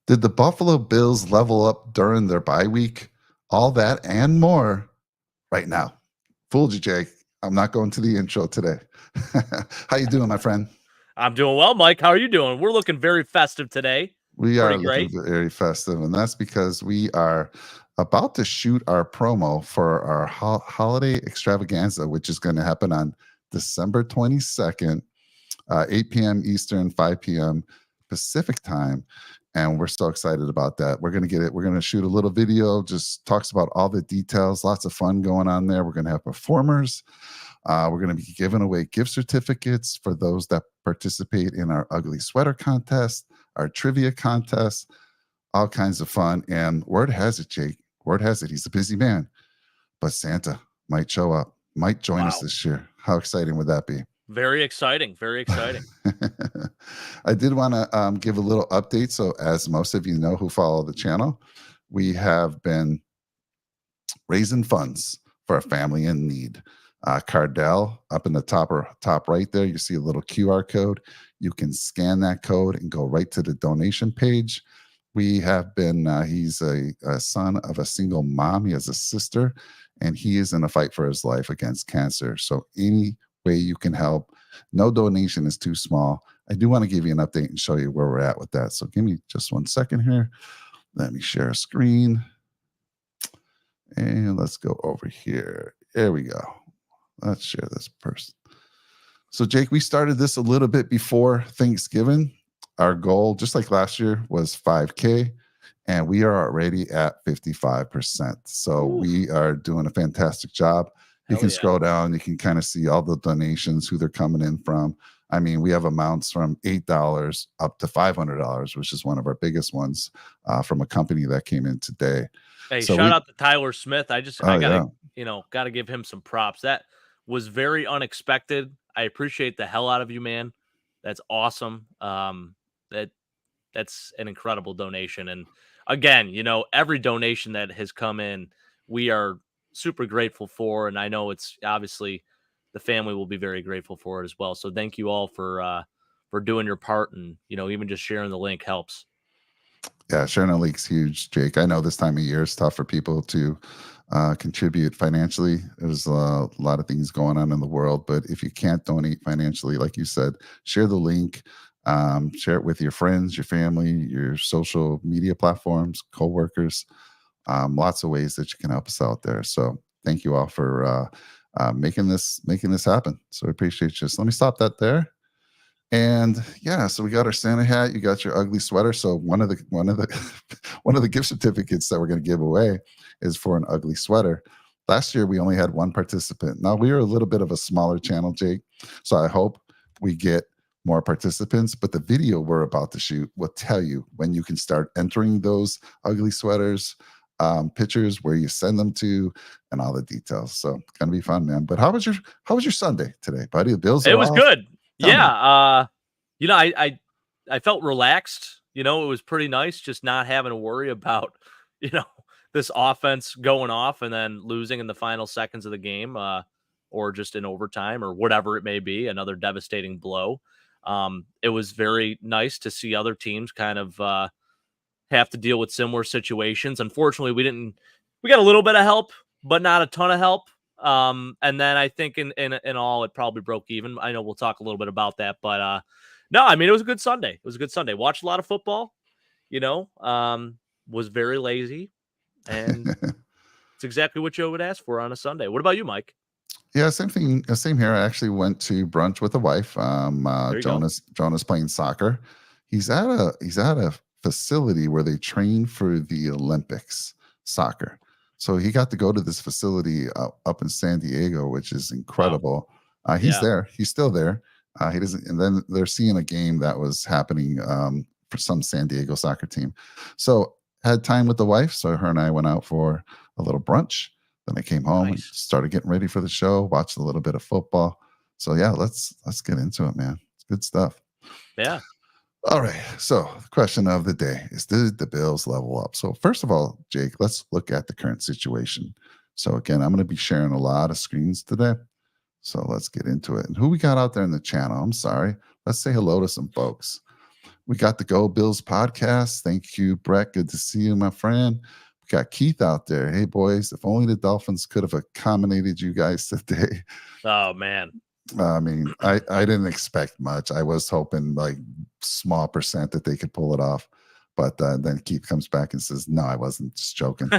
Did the Buffalo Bills level up during their bye week? All that and more right now. Fooled you, Jake. I'm not going to the intro today. How you doing, my friend? I'm doing well, Mike. How are you doing? We're looking very festive today. We are Pretty looking great. very festive, and that's because we are about to shoot our promo for our holiday extravaganza, which is going to happen on December 22nd, 8 p.m. Eastern, 5 p.m. Pacific time. And we're so excited about that. We're going to get it. We're going to shoot a little video, just talks about all the details, lots of fun going on there. We're going to have performers. We're going to be giving away gift certificates for those that participate in our ugly sweater contest, our trivia contest, all kinds of fun. And word has it, Jake, word has it, he's a busy man, but Santa might show up, might join us Wow. this year. How exciting would that be? Very exciting. Very exciting. I did want to give a little update. So, as most of you know who follow the channel, we have been raising funds for a family in need. Cardell, up in the top right there, you see a little QR code. You can scan that code and go right to the donation page. We have been, he's a son of a single mom. He has a sister, and he is in a fight for his life against cancer. So, any way you can help, no donation is too small. I do want to give you an update and show you where we're at with that. So, give me just 1 second here. Let me share a screen. And let's go over here. There we go. Let's share this person. So, Jake, we started this a little bit before Thanksgiving. Our goal, just like last year, was 5K, and we are already at 55%. So, we are doing a fantastic job. You can scroll down, you can kind of see all the donations, who they're coming in from. I mean, we have amounts from $8 up to $500, which is one of our biggest ones from a company that came in today. Hey, So shout out to Tyler Smith. I gotta, yeah. Gotta give him some props. That was very unexpected. I appreciate the hell out of you, man. That's awesome. That's an incredible donation. And again, every donation that has come in, we are super grateful for. And I know it's obviously the family will be very grateful for it as well. So thank you all for doing your part, and even just sharing the link helps. Yeah, sharing a link's huge, Jake. I know this time of year is tough for people to contribute financially. There's a lot of things going on in the world, but if you can't donate financially, like you said, share the link, share it with your friends, your family, your social media platforms, coworkers. Lots of ways that you can help us out there. So thank you all for making this happen. So I appreciate you. So let me stop that there. And yeah, so we got our Santa hat. You got your ugly sweater. So one of the one of the gift certificates that we're going to give away is for an ugly sweater. Last year we only had one participant. Now we are a little bit of a smaller channel, Jake. So I hope we get more participants. But the video we're about to shoot will tell you when you can start entering those ugly sweaters, pictures, where you send them to, and all the details. So it's gonna be fun, man. But how was your Sunday today, buddy? The Bills are It was off. good. Yeah. I felt relaxed. It was pretty nice just not having to worry about, this offense going off and then losing in the final seconds of the game, or just in overtime or whatever it may be, another devastating blow. It was very nice to see other teams kind of have to deal with similar situations. Unfortunately, we got a little bit of help, but not a ton of help. And then I think in all, it probably broke even. I know we'll talk a little bit about that, but no, I mean, it was a good Sunday. It was a good Sunday. Watched a lot of football, was very lazy, and it's exactly what you would ask for on a Sunday. What about you, Mike? Yeah, same thing. Same here. I actually went to brunch with a wife. Jonah's playing soccer. He's at a facility where they train for the Olympics soccer. So he got to go to this facility up in San Diego, which is incredible. He's there. He's still there. He doesn't. And then they're seeing a game that was happening for some San Diego soccer team. So had time with the wife. So her and I went out for a little brunch. Then I came home and started getting ready for the show, watched a little bit of football. So yeah, let's get into it, man. It's good stuff. Yeah. All right. So the question of the day is, did the Bills level up? So first of all, Jake, let's look at the current situation. So again, I'm going to be sharing a lot of screens today. So let's get into it. And who we got out there in the channel? I'm sorry. Let's say hello to some folks. We got the Go Bills podcast. Thank you, Brett. Good to see you, my friend. We got Keith out there. Hey, boys, if only the Dolphins could have accommodated you guys today. Oh man. I mean, I didn't expect much. I was hoping like small percent that they could pull it off. But then Keith comes back and says, no, I wasn't, just joking.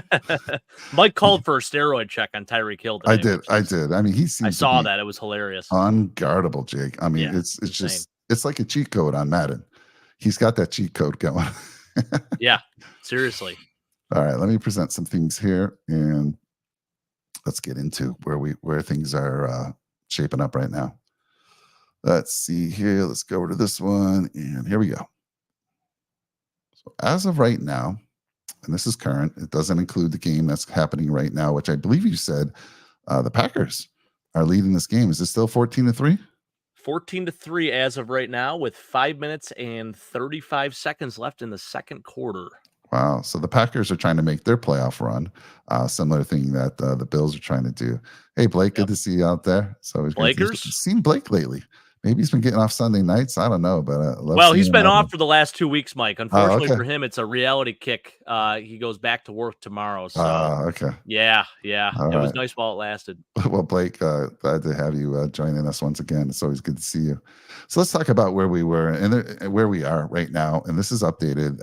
Mike called for a steroid check on Tyreek Hill I today. did. I did. I mean, he I seems to saw be that. It was hilarious. unguardable, Jake. I mean, Yeah, it's insane. just it's like a cheat code on Madden. He's got that cheat code going. Yeah, seriously. All right, let me present some things here, and let's get into where things are shaping up right now. Let's see here. Let's go over to this one, and here we go. So as of right now, and this is current, it doesn't include the game that's happening right now, which I believe you said the Packers are leading this game. Is it still 14-3? 14-3 as of right now, with 5 minutes and 35 seconds left in the second quarter. Wow. So the Packers are trying to make their playoff run. Similar thing that the Bills are trying to do. Hey, Blake, good to see you out there. So we've Blakers? seen Blake lately. Maybe he's been getting off Sunday nights. I don't know, but well, he's been off for the last 2 weeks, Mike. Unfortunately okay. for him, it's a reality kick. He goes back to work tomorrow. So okay. yeah. All it was right. nice while it lasted. Well, Blake, glad to have you joining us once again. It's always good to see you. So let's talk about where we were and where we are right now. And this is updated,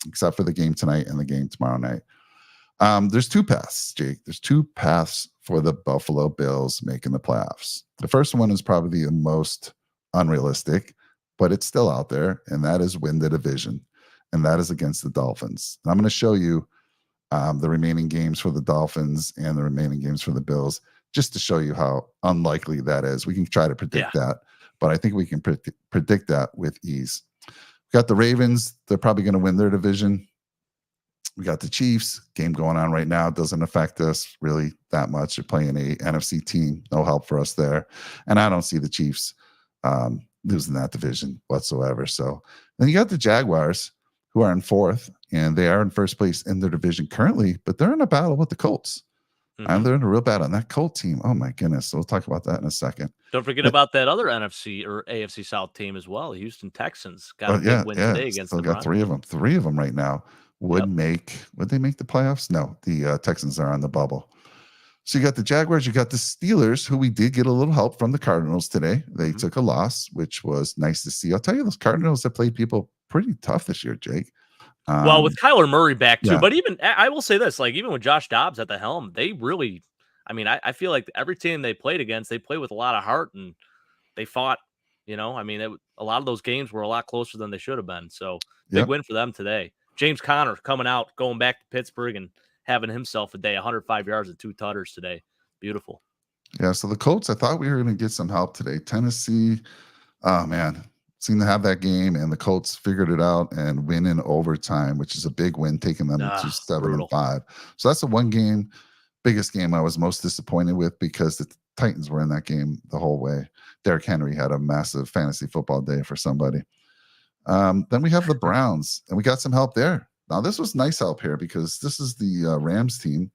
except for the game tonight and the game tomorrow night. There's two paths, Jake. There's two paths for the Buffalo Bills making the playoffs. The first one is probably the most unrealistic, but it's still out there, and that is win the division, and that is against the Dolphins. And I'm going to show you the remaining games for the Dolphins and the remaining games for the Bills, just to show you how unlikely that is. We can try to predict that, but I think we can predict that with ease. We got the Ravens. They're probably going to win their division. We got the Chiefs game going on right now. It doesn't affect us really that much. They're playing a NFC team. No help for us there. And I don't see the Chiefs losing that division whatsoever. So then you got the Jaguars, who are in fourth, and they are in first place in their division currently, but they're in a battle with the Colts. And they're in a real battle. And that Colt team, oh my goodness. So we'll talk about that in a second. Don't forget about that other NFC or AFC South team as well. Houston Texans got a big win today against the Broncos. Three of them right now would they make the playoffs? No, the Texans are on the bubble. So you got the Jaguars, you got the Steelers, who we did get a little help from the Cardinals today. They took a loss, which was nice to see. I'll tell you, those Cardinals have played people pretty tough this year, Jake. Well, with Kyler Murray back too, but even I will say this, like even with Josh Dobbs at the helm, they really, I mean, I feel like every team they played against, they played with a lot of heart and they fought. I mean, a lot of those games were a lot closer than they should have been. So big win for them today. James Conner coming out, going back to Pittsburgh and having himself a day, 105 yards and 2 tutters today. Beautiful. Yeah. So the Colts, I thought we were going to get some help today. Tennessee, oh man, seemed to have that game, and the Colts figured it out and win in overtime, which is a big win, taking them to 7-5. So that's the biggest game I was most disappointed with, because the Titans were in that game the whole way. Derrick Henry had a massive fantasy football day for somebody. Then we have the Browns, and we got some help there. Now, this was nice help here, because this is the Rams team,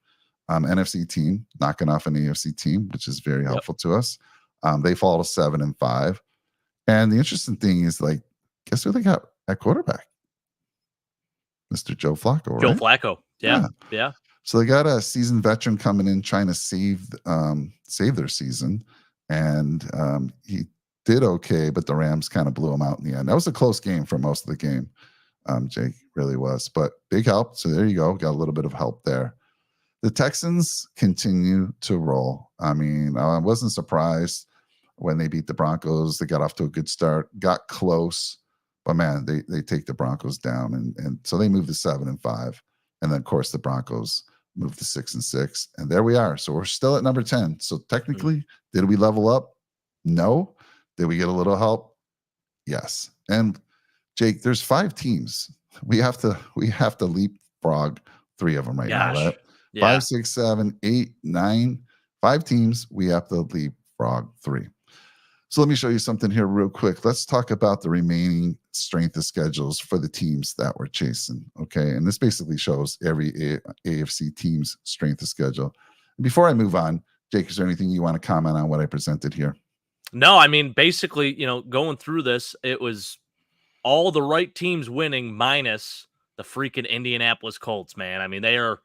NFC team, knocking off an AFC team, which is very helpful to us. They fall to 7-5. And the interesting thing is, like, guess who they got at quarterback? Mr. Joe Flacco, right? Joe Flacco. Yeah. So they got a seasoned veteran coming in trying to save their season. And he did okay, but the Rams kind of blew him out in the end. That was a close game for most of the game, Jake, really was. But big help. So there you go. Got a little bit of help there. The Texans continue to roll. I mean, I wasn't surprised when they beat the Broncos. They got off to a good start, got close, but man, they take the Broncos down, and so they moved to 7-5, and then of course the Broncos moved to 6-6, and there we are. So we're still at number 10. So technically, did we level up? No. Did we get a little help? Yes. And Jake, there's 5 teams. We have to leapfrog 3 of them right now, right? Yeah. 5, 6, 7, 8, 9, 5 teams. We have to leapfrog 3. So let me show you something here real quick. Let's talk about the remaining strength of schedules for the teams that we're chasing. Okay. And this basically shows every AFC team's strength of schedule. And before I move on, Jake, is there anything you want to comment on what I presented here? No, I mean, basically, going through this, it was all the right teams winning minus the freaking Indianapolis Colts, man. I mean, they are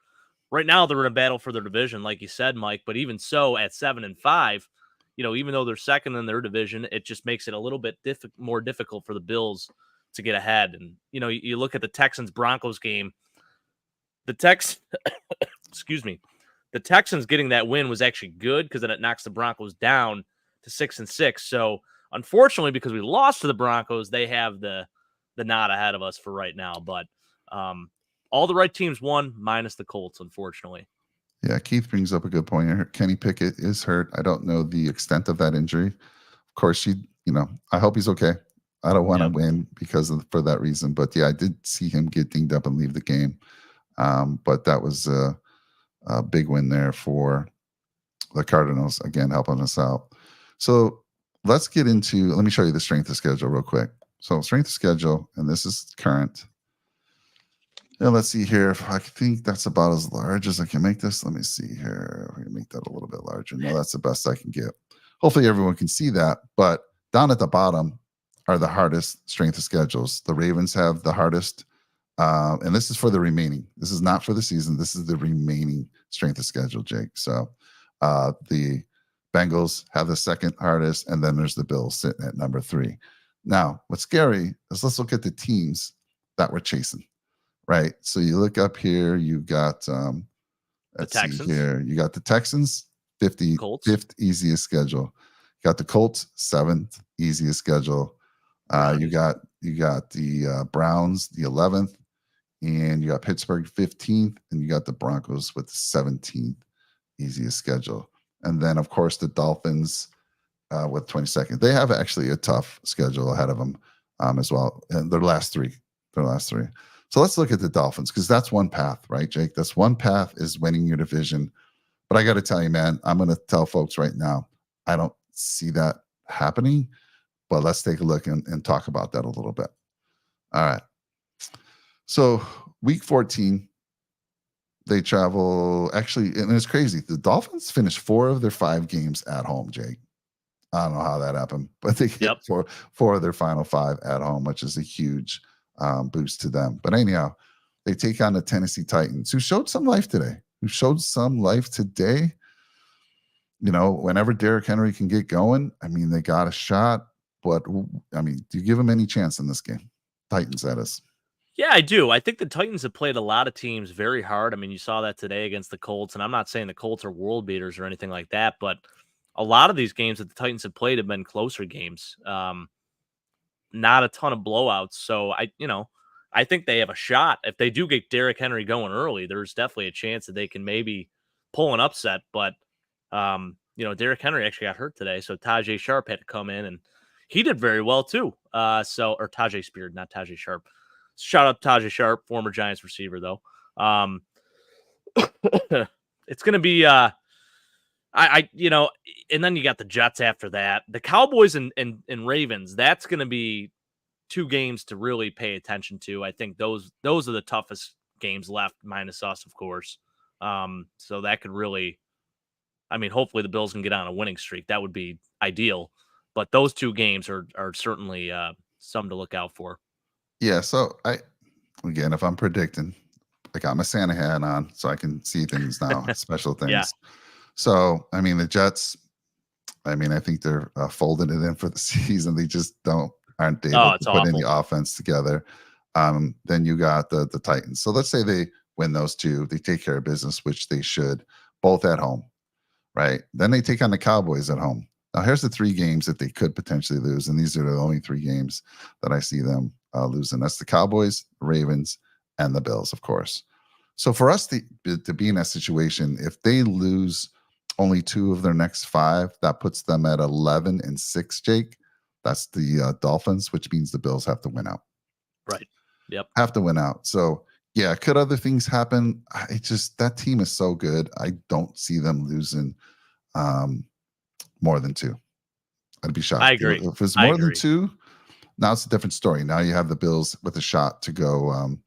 right now they're in a battle for their division, like you said, Mike. But even so, at 7-5, even though they're second in their division, it just makes it a little bit more difficult for the Bills to get ahead. And you look at the Texans Broncos game. The excuse me, the Texans getting that win was actually good because then it knocks the Broncos down to 6-6. So unfortunately, because we lost to the Broncos, they have the nod ahead of us for right now. But all the right teams won, minus the Colts, unfortunately. Yeah, Keith brings up a good point. Kenny Pickett is hurt. I don't know the extent of that injury. Of course, I hope he's okay. I don't want to win for that reason. But yeah, I did see him get dinged up and leave the game. But that was a big win there for the Cardinals, again, helping us out. So let me show you the strength of schedule real quick. So strength of schedule, and this is current. And let's see here. I think that's about as large as I can make this. Let me see here. I'm going to make that a little bit larger. No, that's the best I can get. Hopefully everyone can see that. But down at the bottom are the hardest strength of schedules. The Ravens have the hardest. And this is for the remaining. This is not for the season. This is the remaining strength of schedule, Jake. So the Bengals have the second hardest, and then there's the Bills sitting at number 3. Now, what's scary is let's look at the teams that we're chasing, right? So you look up here, you got let's see here, you got the Texans, 5th easiest schedule. You got the Colts, 7th easiest schedule. You got the Browns, the 11th, and you got Pittsburgh 15th, and you got the Broncos with the 17th easiest schedule. And then, of course, the Dolphins with 22nd. They have actually a tough schedule ahead of them as well. And their last three. So let's look at the Dolphins, because that's one path, right, Jake? That's one path, is winning your division. But I got to tell you, man, I'm going to tell folks right now, I don't see that happening. But let's take a look and talk about that a little bit. All right. So week 14, they travel, actually, and it's crazy. The Dolphins finished 4 of their 5 games at home, Jake. I don't know how that happened, but they get 4 of their final 5 at home, which is a huge boost to them. But anyhow, they take on the Tennessee Titans, who showed some life today. Whenever Derrick Henry can get going, I mean, they got a shot. But, I mean, do you give them any chance in this game? Titans, that is. Yeah, I do. I think the Titans have played a lot of teams very hard. I mean, you saw that today against the Colts, and I'm not saying the Colts are world beaters or anything like that, but a lot of these games that the Titans have played have been closer games. Not a ton of blowouts. So I think they have a shot. If they do get Derrick Henry going early, there's definitely a chance that they can maybe pull an upset. But Derrick Henry actually got hurt today, so Tajay Sharp had to come in, and he did very well too. Or Tajay Spears, not Tajay Sharp. Shout out Tajay Sharp, former Giants receiver, though. It's going to be, and then you got the Jets after that. The Cowboys and Ravens, that's going to be 2 games to really pay attention to. I think those are the toughest games left, minus us, of course. So that could really, hopefully the Bills can get on a winning streak. That would be ideal. But those 2 games are certainly something to look out for. Yeah, so if I'm predicting, I got my Santa hat on so I can see things now, special things. Yeah. So, the Jets, I think they're folding it in for the season. They just aren't able to put any offense together. Then you got the Titans. So let's say they win those 2. They take care of business, which they should, both at home, right? Then they take on the Cowboys at home. Now, here's the 3 games that they could potentially lose, and these are the only 3 games that I see them losing. That's the Cowboys, Ravens, and the Bills, of course. So for us to be in that situation, if they lose only 2 of their next 5, that puts them at 11-6, Jake. That's the Dolphins, which means the Bills have to win out. Right. Yep. Have to win out. So, yeah, could other things happen? That team is so good. I don't see them losing more than 2. I'd be shocked. I agree. If it's more than 2, now it's a different story. Now you have the Bills with a shot to go,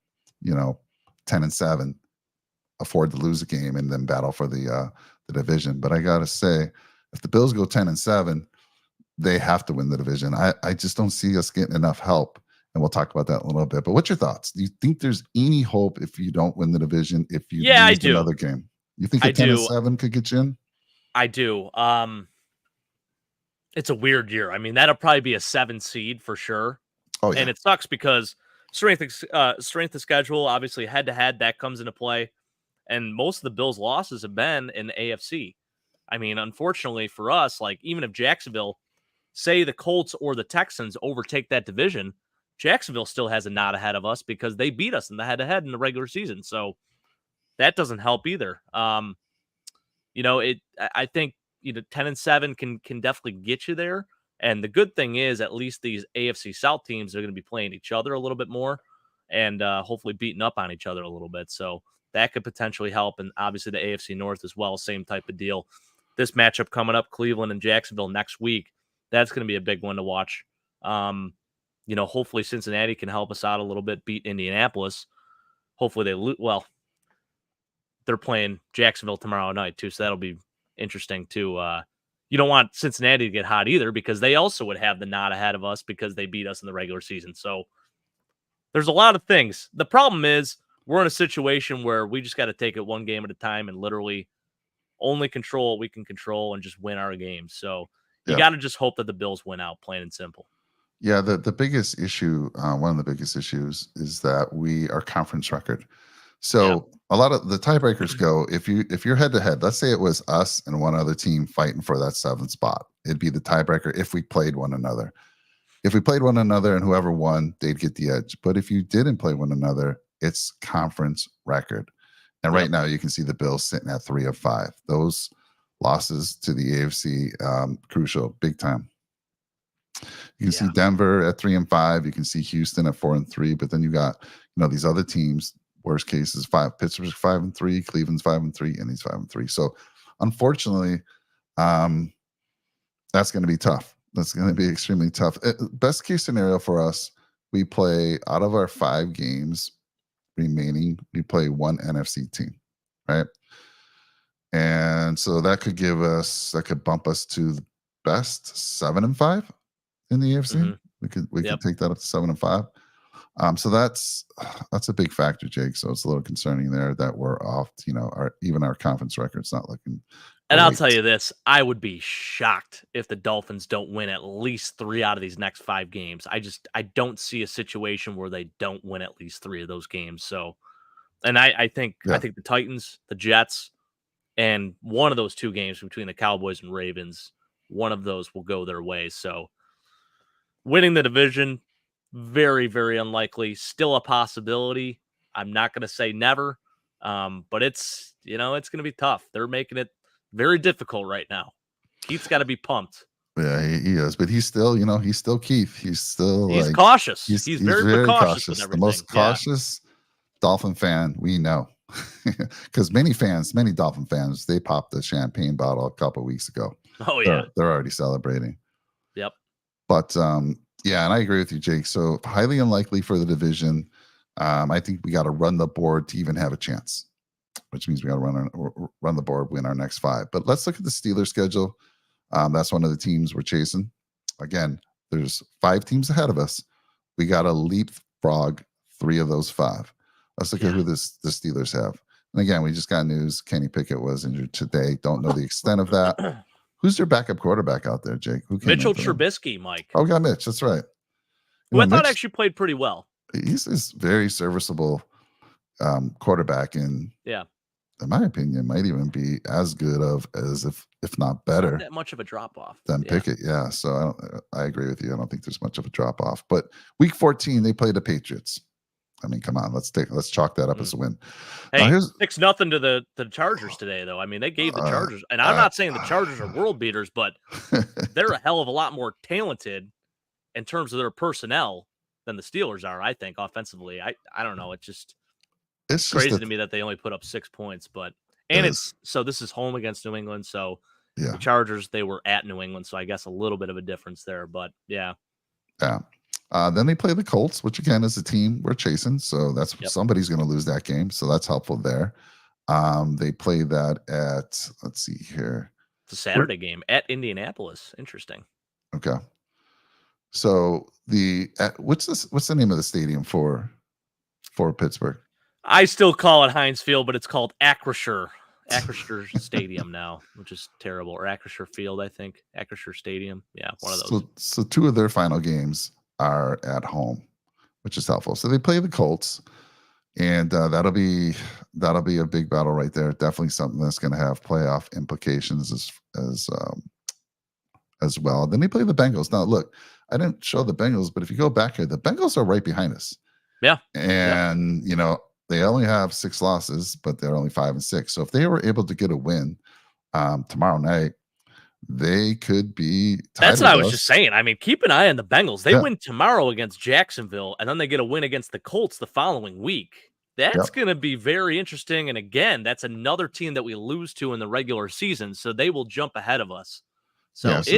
10-7, afford to lose a game, and then battle for the division. But I gotta say, if the Bills go 10-7, they have to win the division. I just don't see us getting enough help. and we'll talk about that in a little bit. But what's your thoughts? Do you think there's any hope if you don't win the division, if you Yeah, I lose do. another game? You think a I 10 and do. 7 could get you in? I do. It's a weird year. I mean, that'll probably be a 7 seed for sure. Oh And yeah. it sucks because strength of schedule, obviously head to head, that comes into play. And most of the Bills' losses have been in the AFC. I mean, unfortunately for us, like even if Jacksonville, say the Colts or the Texans overtake that division, Jacksonville still has a nod ahead of us because they beat us in the head to head in the regular season. So that doesn't help either. I think 10 and 7 can definitely get you there. And the good thing is, at least these AFC South teams are going to be playing each other a little bit more, and hopefully beating up on each other a little bit. So that could potentially help. And obviously the AFC North as well, same type of deal. This matchup coming up, Cleveland and Jacksonville next week, that's going to be a big one to watch. Hopefully Cincinnati can help us out a little bit, beat Indianapolis. Hopefully they lose. Well, they're playing Jacksonville tomorrow night too, so that'll be interesting too. You don't want Cincinnati to get hot either because they also would have the nod ahead of us because they beat us in the regular season. So there's a lot of things. The problem is we're in a situation where we just got to take it one game at a time and literally only control what we can control and just win our games. So you Yeah. got to just hope that the Bills win out, plain and simple. Yeah, the biggest issue, one of the biggest issues is that our conference record. Yeah. So a lot of the tiebreakers go if you're head to head. Let's say it was us and one other team fighting for that seventh spot. It'd be the tiebreaker if we played one another. If we played one another and whoever won, they'd get the edge. But if you didn't play one another, it's conference record. And right Yep. now, you can see the Bills sitting at 3 of 5. Those losses to the AFC, crucial, big time. You can see Denver at 3 and 5. You can see Houston at 4 and 3. But then you got, these other teams. Worst case is 5. Pittsburgh's 5 and 3. Cleveland's 5 and 3. And he's 5 and 3. So, unfortunately, that's going to be tough. That's going to be extremely tough. Best case scenario for us, we play out of our 5 games remaining, we play one NFC team, right? And so that could bump us to the best 7 and 5 in the AFC. Mm-hmm. We could take that up to 7 and 5. So that's a big factor, Jake. So it's a little concerning there that we're off. Our conference record's not looking. And I'll tell you this, I would be shocked if the Dolphins don't win at least 3 out of these next 5 games. I don't see a situation where they don't win at least 3 of those games. So, and I think the Titans, the Jets, and one of those 2 games between the Cowboys and Ravens, one of those will go their way. So, winning the division, very, very unlikely. Still a possibility. I'm not going to say never, but it's going to be tough. They're making it very difficult right now. Keith's got to be pumped. Yeah, he is, but he's still Keith. He's cautious. He's very cautious with everything. The most cautious Dolphin fan we know, because many Dolphin fans, they popped the champagne bottle a couple of weeks ago. Oh yeah, they're already celebrating. Yep. But yeah, and I agree with you, Jake. So highly unlikely for the division. I think we got to run the board to even have a chance, which means we got to run the board, win our next 5. But let's look at the Steelers schedule. That's one of the teams we're chasing. Again, there's 5 teams ahead of us. We got to leapfrog 3 of those 5. Let's look at who the Steelers have. And again, we just got news. Kenny Pickett was injured today. Don't know the extent of that. Who's their backup quarterback out there, Jake? Mitchell Trubisky, Mike. Oh, we got Mitch. That's right. Who I thought actually played pretty well. He's this very serviceable quarterback, and in my opinion, might even be as good as if not better. Not that much of a drop off than Pickett. Yeah. So I agree with you. I don't think there's much of a drop off. But week 14, they play the Patriots. I mean, come on, let's chalk that up as a win. Hey, 6-0 to the Chargers today, though. I mean, they gave the Chargers, and I'm not saying the Chargers are world beaters, but they're a hell of a lot more talented in terms of their personnel than the Steelers are. I think offensively, I don't know. It's crazy to me that they only put up 6 points, but so this is home against New England. So the Chargers, they were at New England, so I guess a little bit of a difference there, but yeah. Then they play the Colts, which again is a team we're chasing. So that's somebody's going to lose that game. So that's helpful there. They play that at, let's see here. It's a Saturday game at Indianapolis. Interesting. Okay. So What's this? What's the name of the stadium for Pittsburgh? I still call it Heinz Field, but it's called Acrisure Stadium now, which is terrible. Or Acrisure Field, I think. Acrisure Stadium. Yeah, one of those. So two of their final games are at home, which is helpful. So they play the Colts, and that'll be a big battle right there. Definitely something that's going to have playoff implications as well. Then they play the Bengals. Now, look, I didn't show the Bengals, but if you go back here, the Bengals are right behind us. Yeah. And, they only have 6 losses, but they're only 5-6. So if they were able to get a win tomorrow night, they could be tied That's what I with was us. just saying. I mean, keep an eye on the Bengals. They Yeah. win tomorrow against Jacksonville, and then they get a win against the Colts the following week. That's Yep. going to be very interesting. And again, that's another team that we lose to in the regular season, so they will jump ahead of us. So Yeah, so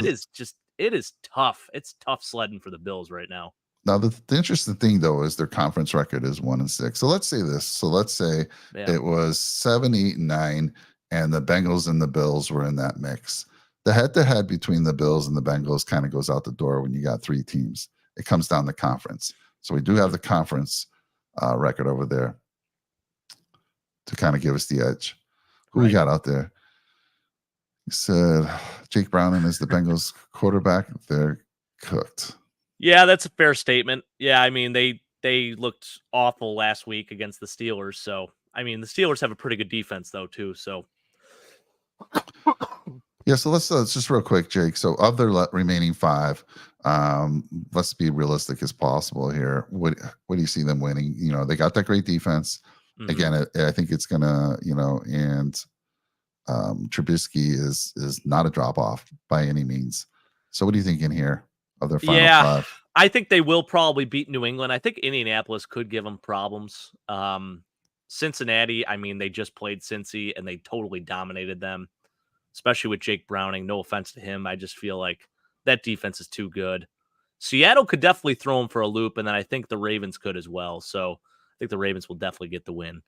it is tough. It's tough sledding for the Bills right now. Now the interesting thing though is their conference record is 1-6. So let's say this. So let's say Yeah. it was 7, 8, and 9, and the Bengals and the Bills were in that mix. The head-to-head between the Bills and the Bengals kind of goes out the door when you got 3 teams. It comes down to conference. So we do have the conference record over there to kind of give us the edge. Who we Right. got out there? He said Jake Browning is the Bengals quarterback. They're cooked. Yeah, that's a fair statement. Yeah, I mean they looked awful last week against the Steelers. So I mean the Steelers have a pretty good defense though too. So Yeah, so let's just real quick, Jake. So of their remaining 5, let's be realistic as possible here. What do you see them winning? They got that great defense. mhm. Again, I think it's gonna, and Trubisky is not a drop off by any means. So what are you thinking here of their final 5? I think they will probably beat New England. I think Indianapolis could give them problems. Cincinnati, I mean, they just played Cincy and they totally dominated them, especially with Jake Browning. No offense to him. I just feel like that defense is too good. Seattle could definitely throw them for a loop, and then I think the Ravens could as well. So I think the Ravens will definitely get the win.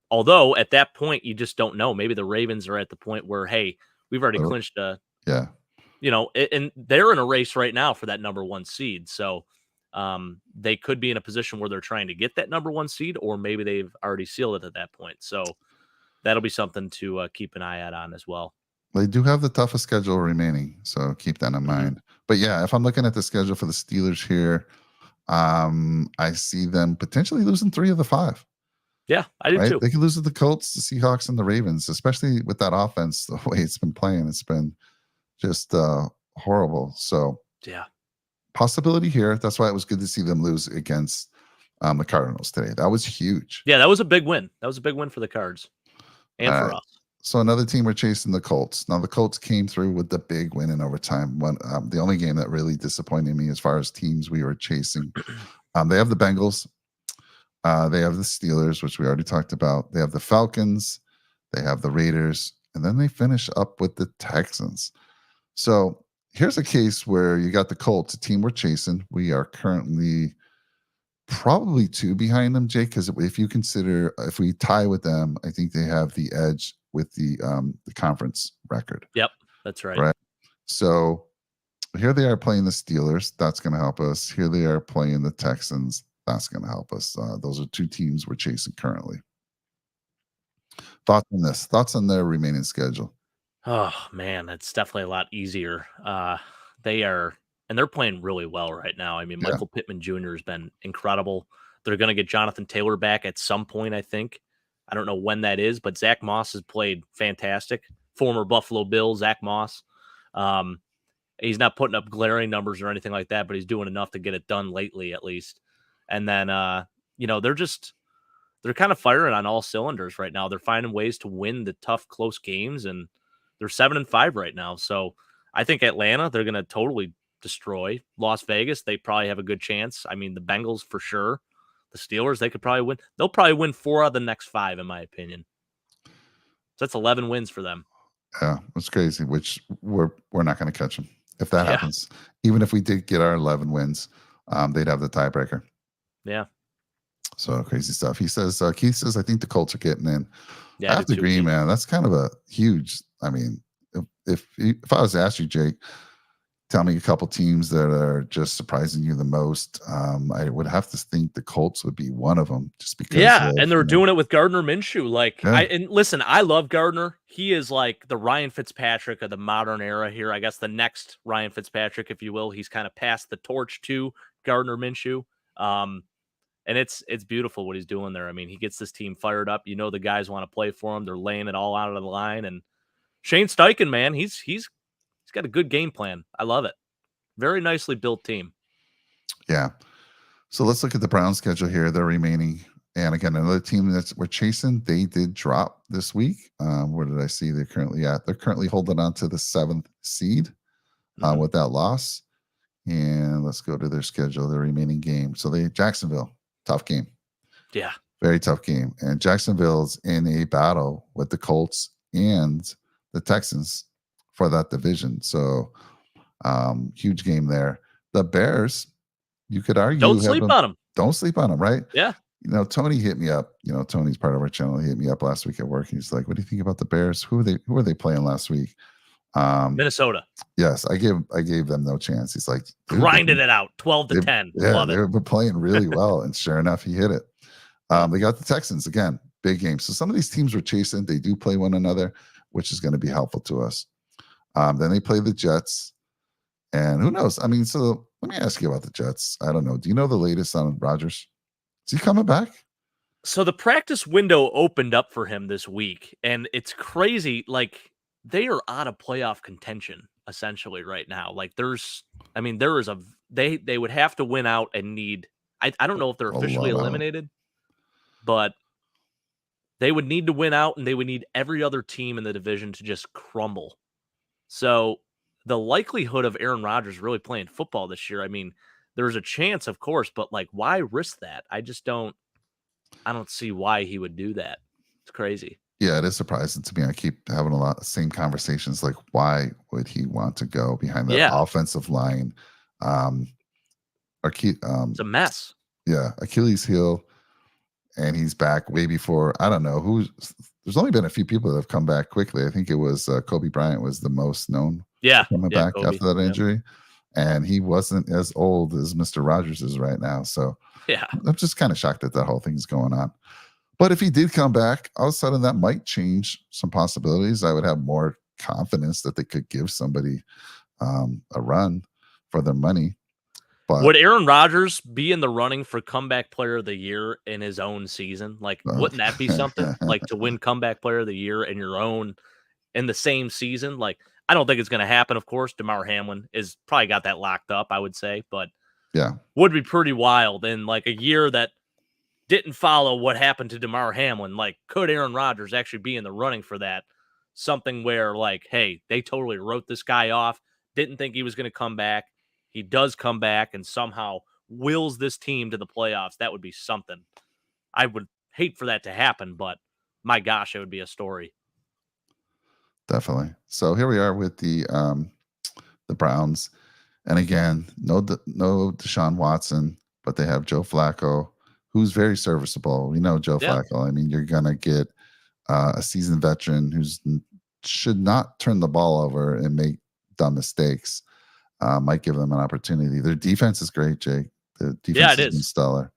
Although at that point, you just don't know. Maybe the Ravens are at the point where, hey, we've already clinched Yeah. and they're in a race right now for that number 1 seed. So they could be in a position where they're trying to get that number 1 seed, or maybe they've already sealed it at that point. So that'll be something to keep an eye out on as well. They do have the toughest schedule remaining, so keep that in mind. But yeah, if I'm looking at the schedule for the Steelers here, I see them potentially losing 3 of the 5. Yeah, I do too. They could lose to the Colts, the Seahawks, and the Ravens, especially with that offense, the way it's been playing. It's been just horrible. So Yeah. possibility here. That's why it was good to see them lose against the Cardinals today. That was huge. Yeah, that was a big win. That was a big win for the Cards and for us. So another team we're chasing, the Colts. Now the Colts came through with the big win in overtime. The only game that really disappointed me as far as teams we were chasing. They have the Bengals. They have the Steelers, which we already talked about. They have the Falcons. They have the Raiders. And then they finish up with the Texans. So here's a case where you got the Colts, a team we're chasing. We are currently probably 2 behind them, Jake, because if we tie with them, I think they have the edge with the conference record. Yep, that's right. Right. So here they are playing the Steelers. That's going to help us. Here they are playing the Texans. That's going to help us. Those are 2 teams we're chasing currently. Thoughts on this? Thoughts on their remaining schedule? Oh man, that's definitely a lot easier. They're playing really well right now. I mean, Yeah. Michael Pittman Jr. has been incredible. They're going to get Jonathan Taylor back at some point, I think. I don't know when that is, but Zach Moss has played fantastic. Former Buffalo Bill, Zach Moss. He's not putting up glaring numbers or anything like that, but he's doing enough to get it done lately, at least. And then, they're kind of firing on all cylinders right now. They're finding ways to win the tough, close games, and they're 7-5 right now. So I think Atlanta, they're going to totally destroy. Las Vegas, they probably have a good chance. I mean, the Bengals for sure. The Steelers, they could probably win. They'll probably win 4 out of the next 5, in my opinion. So that's 11 wins for them. Yeah, it's crazy. Which we're not going to catch them if that happens. Even if we did get our 11 wins, they'd have the tiebreaker. Yeah. So crazy stuff. He says, Keith says, I think the Colts are getting in. Yeah, I have to agree, man. That's kind of a huge. I mean, if I was to ask you, Jake, Tell me a couple teams that are just surprising you the most. I would have to think the Colts would be one of them, just because Yeah, of and they're doing it with Gardner Minshew. Like yeah, and listen, I love Gardner. He is like the Ryan Fitzpatrick of the modern era here. I guess the next Ryan Fitzpatrick, if you will. He's kind of passed the torch to Gardner Minshew. Um, and it's beautiful what he's doing there. I mean, he gets this team fired up. You know the guys want to play for him. They're laying it all out of the line. And Shane Steichen, man, he's got a good game plan. I love it. Very nicely built team. yeah. So let's look at the Browns schedule here. They're remaining. And again, another team that we're chasing, they did drop this week. Where did I see they're currently at? They're currently holding on to the 7th seed with that loss. And let's go to their schedule, their remaining game. So Jacksonville, tough game. Yeah. Very tough game. And Jacksonville's in a battle with the Colts and the Texans for that division. So huge game there. The Bears, you could argue, don't sleep on them. Don't sleep on them, right? Yeah. Tony hit me up. Tony's part of our channel. He hit me up last week at work. He's like, "What do you think about the Bears? Who were they playing last week?" Minnesota. Yes, I gave them no chance. He's like, grinded it out, 12-10. Yeah, Love they it. were playing really well, and sure enough, he hit it. They got the Texans again, big game. So some of these teams we're chasing, they do play one another, which is going to be helpful to us. Then they play the Jets, and who knows? I mean, so let me ask you about the Jets. I don't know. Do you know the latest on Rodgers? Is he coming back? So the practice window opened up for him this week, and it's crazy. Like, they are out of playoff contention essentially right now. Like, there is they would have to win out and need. I don't know if they're officially eliminated, but they would need to win out, and they would need every other team in the division to just crumble. So the likelihood of Aaron Rodgers really playing football this year, I mean, there's a chance, of course, but like, why risk that? I don't see why he would do that. It's crazy. Yeah, it is surprising to me. I keep having a lot of same conversations. Like, why would he want to go behind that offensive line? It's a mess. Yeah, Achilles heel, and he's back way before. I don't know who's. There's only been a few people that have come back quickly. I think it was Kobe Bryant was the most known. Coming back Kobe, after that injury, and he wasn't as old as Mr. Rogers is right now. So yeah, I'm just kind of shocked that whole thing's going on. But if he did come back, all of a sudden that might change some possibilities. I would have more confidence that they could give somebody a run for their money. But would Aaron Rodgers be in the running for comeback player of the year in his own season? Like, wouldn't that be something? Like, to win comeback player of the year in your own in the same season? Like, I don't think it's going to happen. Of course, DeMar Hamlin is probably got that locked up, I would say, but yeah, would be pretty wild in like a year that didn't follow what happened to DeMar Hamlin. Like, could Aaron Rodgers actually be in the running for that? Something where, like, hey, they totally wrote this guy off, didn't think he was going to come back. He does come back and somehow wills this team to the playoffs. That would be something. I would hate for that to happen, but my gosh, it would be a story. Definitely. So here we are with the Browns, and again, no Deshaun Watson, but they have Joe Flacco, who's very serviceable. We know Joe Flacco. I mean, you're gonna get a seasoned veteran who's should not turn the ball over and make dumb mistakes. Might give them an opportunity. Their defense is great, Jake. The defense has been stellar.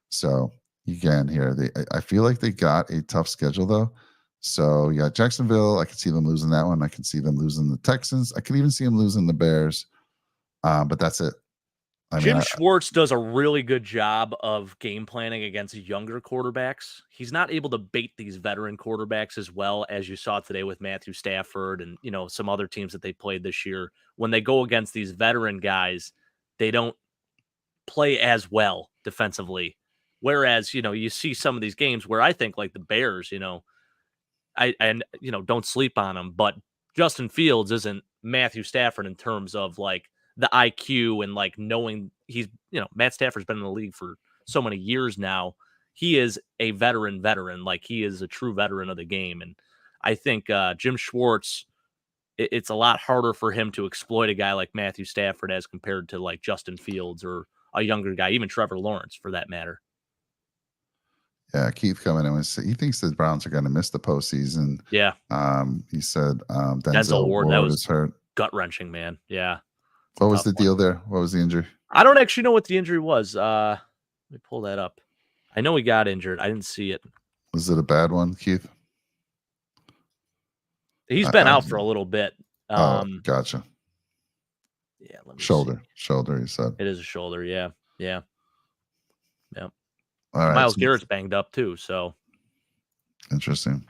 So again, here I feel like they got a tough schedule though. So you got Jacksonville. I can see them losing that one. I can see them losing the Texans. I could even see them losing the Bears. But that's it. Jim Schwartz does a really good job of game planning against younger quarterbacks. He's not able to bait these veteran quarterbacks as well as you saw today with Matthew Stafford and, some other teams that they played this year. When they go against these veteran guys, they don't play as well defensively. Whereas, you see some of these games where I think like the Bears, don't sleep on them, but Justin Fields isn't Matthew Stafford in terms of like the IQ and like knowing he's, Matt Stafford's been in the league for so many years now. He is a veteran, like he is a true veteran of the game. And I think Jim Schwartz, it's a lot harder for him to exploit a guy like Matthew Stafford as compared to like Justin Fields or a younger guy, even Trevor Lawrence for that matter. Yeah, Keith coming in and he thinks the Browns are going to miss the postseason. Yeah. He said Denzel Ward, that was is hurt. Gut-wrenching, man. Yeah. What was Tough the one. deal there? What was the injury? I don't actually know what the injury was. Let me pull that up. I know he got injured. I didn't see it. Was it a bad one, Keith? He's been I out don't for a know. little bit. Oh, gotcha. Yeah, let me see. Shoulder. You said. It is a shoulder. Yeah, yeah, yeah. All right. Miles So Garrett's banged up too. So interesting.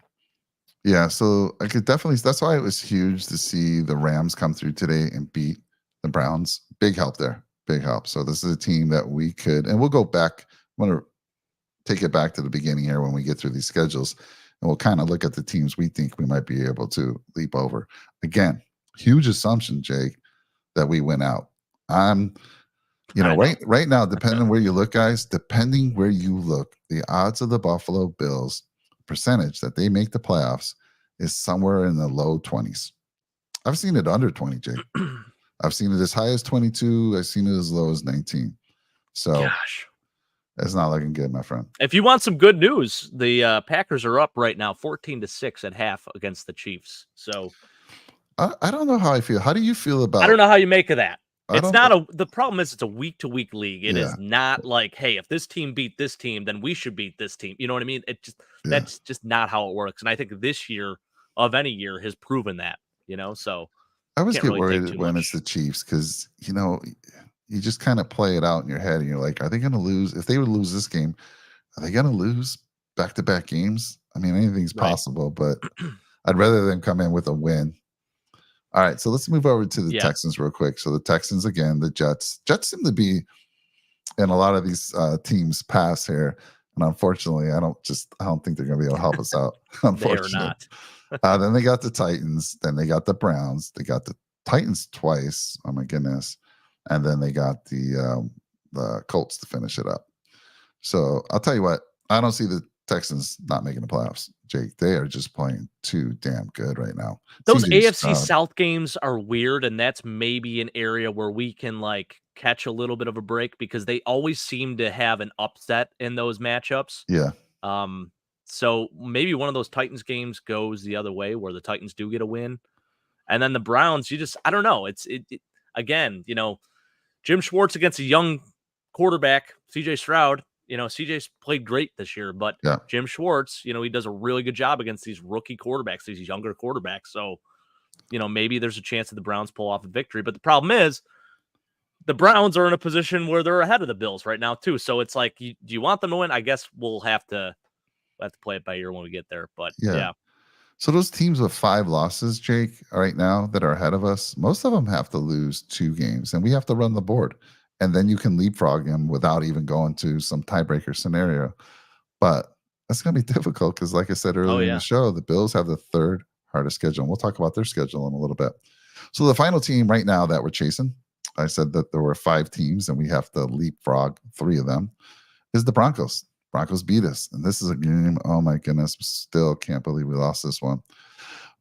Yeah. So I could definitely. That's why it was huge to see the Rams come through today and beat the Browns. Big help there. Big help. So this is a team that we could, and we'll go back. I'm going to take it back to the beginning here when we get through these schedules, and we'll kind of look at the teams we think we might be able to leap over. Again, huge assumption, Jake, that we win out. I'm, I know. right now, depending on where you look, guys, depending where you look, the odds of the Buffalo Bills percentage that they make the playoffs is somewhere in the low 20s. I've seen it under 20, Jake. I've seen it as high as 22. I've seen it as low as 19. So Gosh. it's not looking good, my friend. If you want some good news, the Packers are up right now 14-6 at half against the Chiefs. So I don't know how I feel. How do you feel I don't about? know how you make of that. I It's don't. not the problem is it's a week to week league. It Yeah, is not like, hey, if this team beat this team, then we should beat this team. You know what I mean? yeah. That's just not how it works. And I think this year of any year has proven that, so I always can't get really take worried too when it's much. the Chiefs because you just kind of play it out in your head, and you're like, are they going to lose? If they would lose this game, are they going to lose back to back games? I mean, anything's Right. possible, but I'd rather them come in with a win. All right, so let's move over to the Yeah. Texans real quick. So the Texans again, the Jets. Jets seem to be in a lot of these teams pass here, and unfortunately, I don't think they're going to be able to help us out. They are Unfortunately, not. then they got the Titans, then they got the Browns, they got the Titans twice. Oh my goodness, and then they got the Colts to finish it up. So I'll tell you what, I don't see the Texans not making the playoffs. Jake, they are just playing too damn good right now. Those CJ AFC Stroud, South games are weird, and that's maybe an area where we can catch a little bit of a break because they always seem to have an upset in those matchups. yeah, Um, so maybe one of those Titans games goes the other way where the Titans do get a win. And then the Browns, I don't know. Again, Jim Schwartz against a young quarterback, CJ Stroud. CJ's played great this year, but yeah. Jim Schwartz, he does a really good job against these rookie quarterbacks, these younger quarterbacks. So, maybe there's a chance that the Browns pull off a victory. But the problem is the Browns are in a position where they're ahead of the Bills right now, too. So it's like, do you want them to win? I guess we'll have to play it by ear when we get there. But Yeah. yeah. So those teams with 5 losses, Jake, right now that are ahead of us, most of them have to lose 2 games, and we have to run the board. And then you can leapfrog them without even going to some tiebreaker scenario. But that's going to be difficult because, like I said Oh, earlier in the yeah. show, the Bills have the 3rd hardest schedule. And we'll talk about their schedule in a little bit. So the final team right now that we're chasing, I said that there were 5 teams, and we have to leapfrog 3 of them, is the Broncos. Broncos beat us. And this is a game, oh my goodness, still can't believe we lost this one.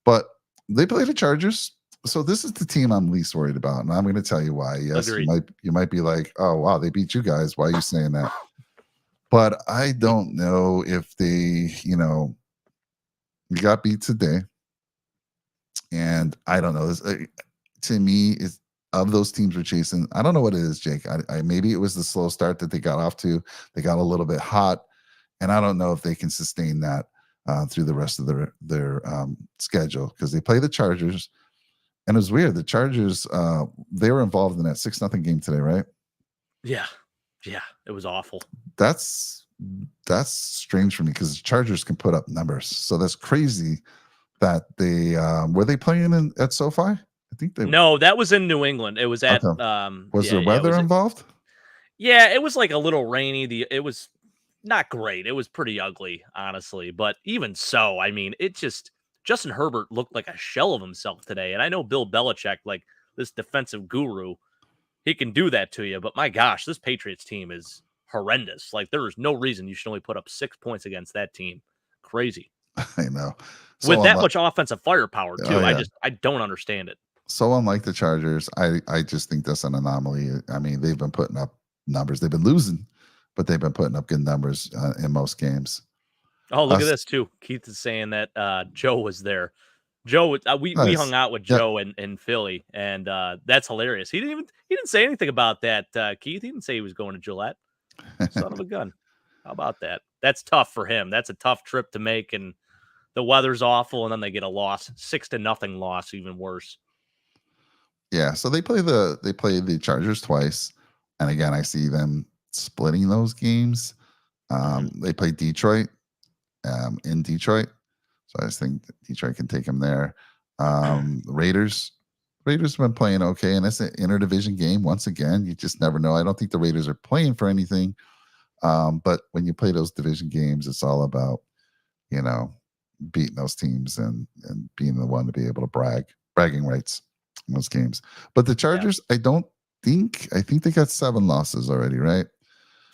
But they play the Chargers. So this is the team I'm least worried about. And I'm going to tell you why. Yes, Agreed. you might be like, oh wow, they beat you guys. Why are you saying that? But I don't know if they, we got beat today. And I don't know. This, to me, is of those teams we're chasing. I don't know what it is, Jake. I maybe it was the slow start that they got off to. They got a little bit hot, and I don't know if they can sustain that through the rest of their schedule because they play the Chargers, and it was weird. The Chargers they were involved in that 6-0 game today, right? Yeah. It was awful. That's strange for me because the Chargers can put up numbers, so that's crazy. That they were they playing at SoFi? I think they. No, that was in New England. It was at Okay. Was there it weather was involved? yeah, it was like a little rainy. It was not great. It was pretty ugly, honestly. But even so, I mean, Justin Herbert looked like a shell of himself today. And I know Bill Belichick, like this defensive guru, he can do that to you. But my gosh, this Patriots team is horrendous. Like there is no reason you should only put up 6 points against that team. Crazy. I know. With So that unlike, much offensive firepower, oh too. yeah. I don't understand it. So unlike the Chargers, I just think that's an anomaly. I mean, they've been putting up numbers. They've been losing, but they've been putting up good numbers in most games. Oh, look at Us, this too. Keith is saying that Joe was there. Joe, we hung Nice. out with Yep. Joe in Philly, and that's hilarious. He didn't say anything about that, Keith. He didn't say he was going to Gillette. Son of a gun. How about that? That's tough for him. That's a tough trip to make, and the weather's awful, and then they get a loss, 6-0 loss, even worse. Yeah. So they play the Chargers twice, and again, I see them splitting those games. Mhm. They play Detroit in Detroit, so I just think that Detroit can take them there. Raiders. Raiders have been playing okay, and it's an interdivision game. Once again, you just never know. I don't think the Raiders are playing for anything, but when you play those division games, it's all about you know beating those teams and being the one to be able to bragging rights in those games. But the Yeah. Chargers, I think they got 7 losses already, right?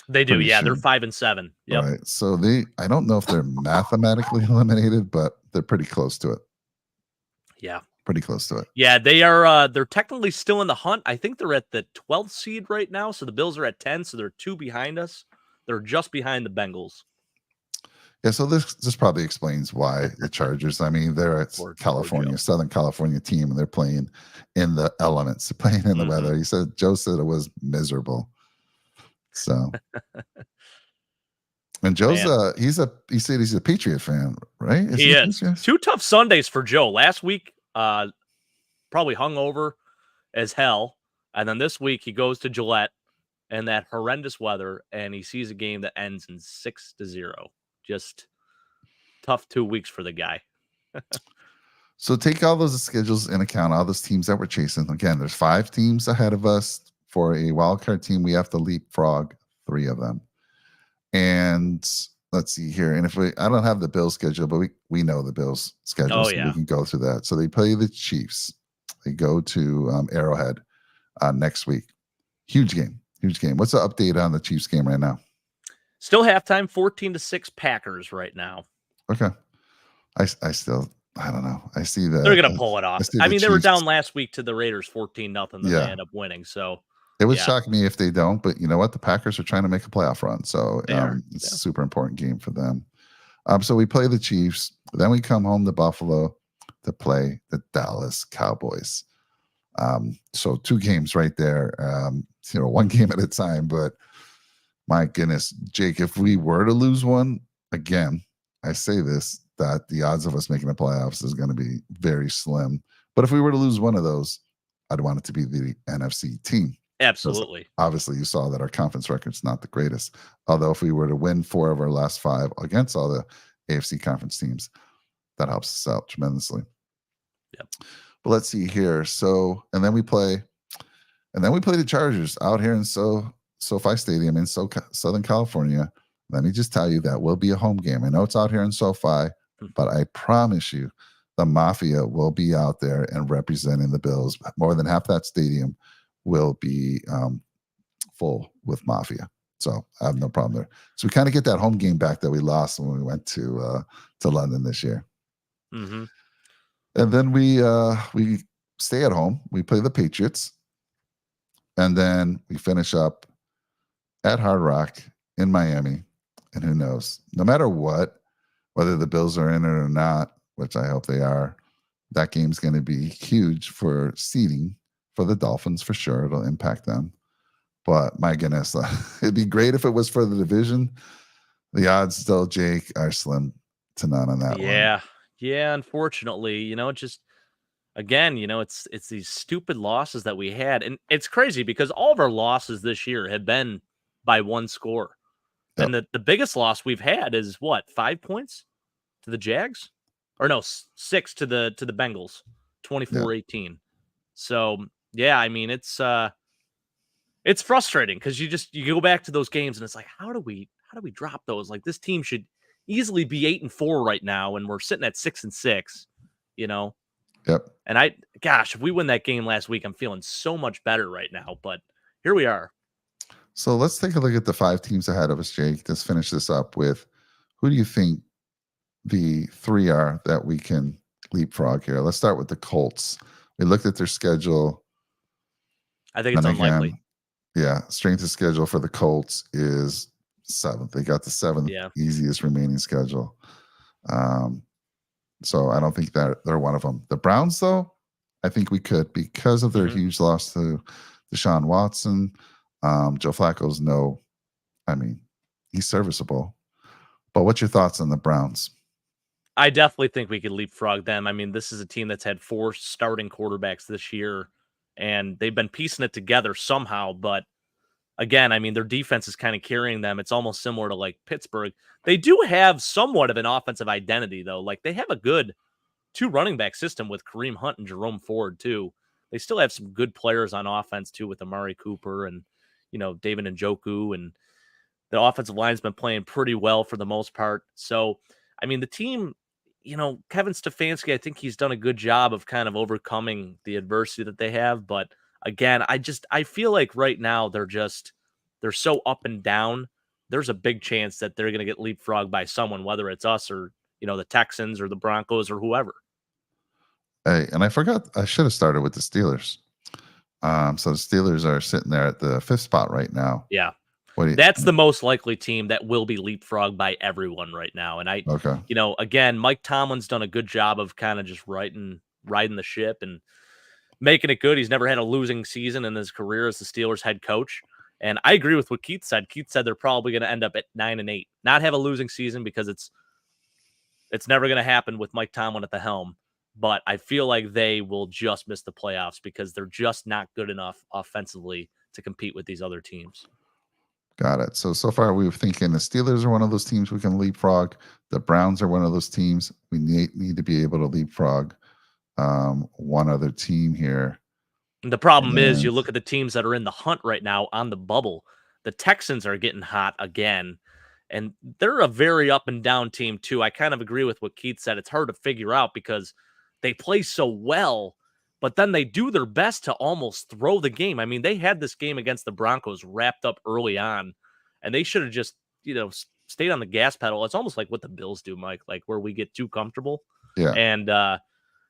They do, Pretty yeah, they're sure. 5-7. All Yep. right. So I don't know if they're mathematically eliminated, but they're pretty close to it. Yeah. Pretty close to it. Yeah, they're technically still in the hunt. I think they're at the 12th seed right now, so the Bills are at 10, so they're 2 behind us. They're just behind the Bengals. Yeah, so this probably explains why the Chargers. I mean, they're a Poor Joe. Southern California team, and they're playing in the elements, playing in the Mhm. weather. Joe said it was miserable. So, and Joe's Man, he said he's a Patriot fan, right? Is he he a is. Patriot? 2 tough Sundays for Joe. Last week, probably hungover as hell, and then this week he goes to Gillette in that horrendous weather, and he sees a game that ends in 6-0. Just tough 2 weeks for the guy. So take all those schedules in account, all those teams that we're chasing. Again, there's 5 teams ahead of us. For a wild card team, we have to leapfrog 3 of them. And let's see here. And I don't have the Bills schedule, but we know the Bills schedule, Oh, so we yeah. can go through that. So they play the Chiefs. They go to Arrowhead next week. Huge game. Huge game. What's the update on the Chiefs game right now? Still halftime, 14-6 Packers right now. Okay. I still I don't know. They're gonna pull it I off. see I the mean, they were Chiefs. down last week to the Raiders 14-0, then they Yeah. end up winning. So It would yeah, shock me if they don't, but you know what? The Packers are trying to make a playoff run, so they are. it's a Yeah. super important game for them. So we play the Chiefs, then we come home to Buffalo to play the Dallas Cowboys. So 2 games right there. One game at a time. But my goodness, Jake, if we were to lose one again, I say this that the odds of us making the playoffs is going to be very slim. But if we were to lose one of those, I'd want it to be the NFC team. Because Absolutely. obviously, you saw that our conference record's not the greatest. Although, if we were to win 4 of our last 5 against all the AFC conference teams, that helps us out tremendously. Yep. But let's see here. And then we play the Chargers out here in SoFi Stadium in Southern California. Let me just tell you that will be a home game. I know it's out here in SoFi, but I promise you, the Mafia will be out there and representing the Bills. More than half that stadium will be full with Mafia. So I have no problem there. So we kind of get that home game back that we lost when we went to London this year. Mm-hmm. And then we stay at home. We play the Patriots, and then we finish up at Hard Rock in Miami. And who knows? No matter what, whether the Bills are in it or not, which I hope they are, that game's going to be huge for seeding for the Dolphins for sure. It'll impact them. But my goodness, it'd be great if it was for the division. The odds still, Jake, are slim to none on that one. Yeah. Unfortunately, just again, it's these stupid losses that we had, and it's crazy because all of our losses this year have been by 1 score, Yep. and the biggest loss we've had is what, 5 points to the Jags, or no, 6 to the Bengals, 24-18. So yeah, I mean it's frustrating because you go back to those games and it's like, how do we drop those? Like, this team should easily be 8-4 right now, and we're sitting at 6-6, Yep. And if we win that game last week, I'm feeling so much better right now. But here we are. So let's take a look at the 5 teams ahead of us, Jake. Let's finish this up with who do you think the 3 are that we can leapfrog here? Let's start with the Colts. We looked at their schedule. I think it's And unlikely. again, yeah, strength of schedule for the Colts is 7th. They got the 7th Yeah. easiest remaining schedule. So I don't think that they're one of them. The Browns, though, I think we could because of their Mhm. huge loss to Deshaun Watson. Joe Flacco's I mean, he's serviceable. But what's your thoughts on the Browns? I definitely think we could leapfrog them. I mean, this is a team that's had 4 starting quarterbacks this year, and they've been piecing it together somehow, but again, I mean, their defense is kind of carrying them. It's almost similar to like Pittsburgh. They do have somewhat of an offensive identity, though. Like they have a good 2 running back system with Kareem Hunt and Jerome Ford, too. They still have some good players on offense, too, with Amari Cooper and, David Njoku. And the offensive line's been playing pretty well for the most part. So, I mean, the team, Kevin Stefanski, I think he's done a good job of kind of overcoming the adversity that they have. But again, I feel like right now they're so up and down. There's a big chance that they're going to get leapfrogged by someone, whether it's us or, the Texans or the Broncos or whoever. Hey, and I forgot I should have started with the Steelers. So the Steelers are sitting there at the 5th spot right now. Yeah. What do That's you the most likely team that will be leapfrogged by everyone right now. And okay. again, Mike Tomlin's done a good job of kind of just riding the ship and making it good. He's never had a losing season in his career as the Steelers head coach. And I agree with what Keith said. Keith said they're probably going to end up at 9-8, not have a losing season because it's never going to happen with Mike Tomlin at the helm. But I feel like they will just miss the playoffs because they're just not good enough offensively to compete with these other teams. Got it. So far we were thinking the Steelers are one of those teams we can leapfrog. The Browns are one of those teams we need to be able to leapfrog one other team here. And the problem is you And look at the teams that are in the hunt right now on the bubble. The Texans are getting hot again, and they're a very up and down team too. I kind of agree with what Keith said. It's hard to figure out because they play so well, but then they do their best to almost throw the game. I mean, they had this game against the Broncos wrapped up early on, and they should have just, stayed on the gas pedal. It's almost like what the Bills do, Mike, like where we get too comfortable. yeah, And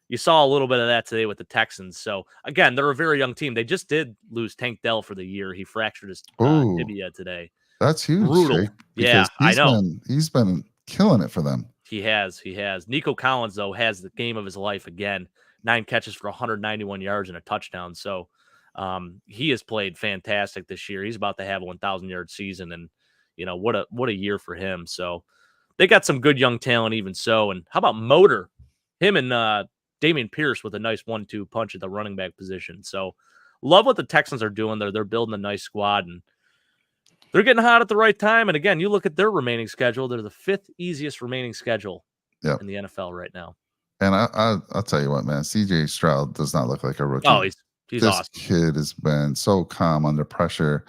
you saw a little bit of that today with the Texans. So again, they're a very young team. They just did lose Tank Dell for the year. He fractured his oh, tibia today. that's huge, Brutal. Jake, Yeah, because I know. he's been killing it for them. He has. He has. Nico Collins, though, has the game of his life again. 9 catches for 191 yards and a touchdown. So he has played fantastic this year. He's about to have a 1,000-yard season, and what a year for him. So they got some good young talent, even so. And how about Motor? Him and Damian Pierce with a nice 1-2 punch at the running back position. So love what the Texans are doing there. They're building a nice squad, and they're getting hot at the right time. And again, you look at their remaining schedule; they're the 5th easiest remaining schedule Yeah, in the NFL right now. and I'll tell you what, man, CJ Stroud does not look like a Oh, rookie. he's This awesome. kid has been so calm under pressure.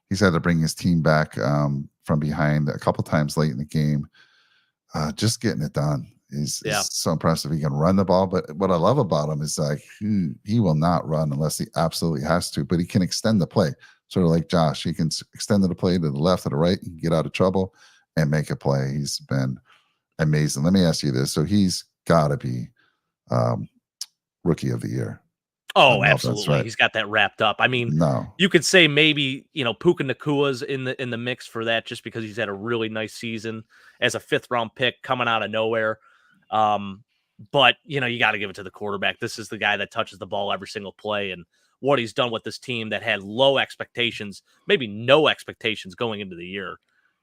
He's had to bring his team back from behind a couple times late in the game. Just getting it done Yeah. is so impressive. He can run the ball, but what I love about him is like he will not run unless he absolutely has to, but he can extend the play. Sort of like Josh, he can extend the play to the left or the right, he can get out of trouble and make a play. He's been amazing. Let me ask you this: so he's got to be um, rookie of the year. I Oh, don't know if that's absolutely. right. He's got that wrapped up. I mean, No, you could say maybe, Puka Nakua's in the mix for that just because he's had a really nice season as a 5th round pick coming out of nowhere. But you got to give it to the quarterback. This is the guy that touches the ball every single play, and what he's done with this team that had low expectations, maybe no expectations going into the year.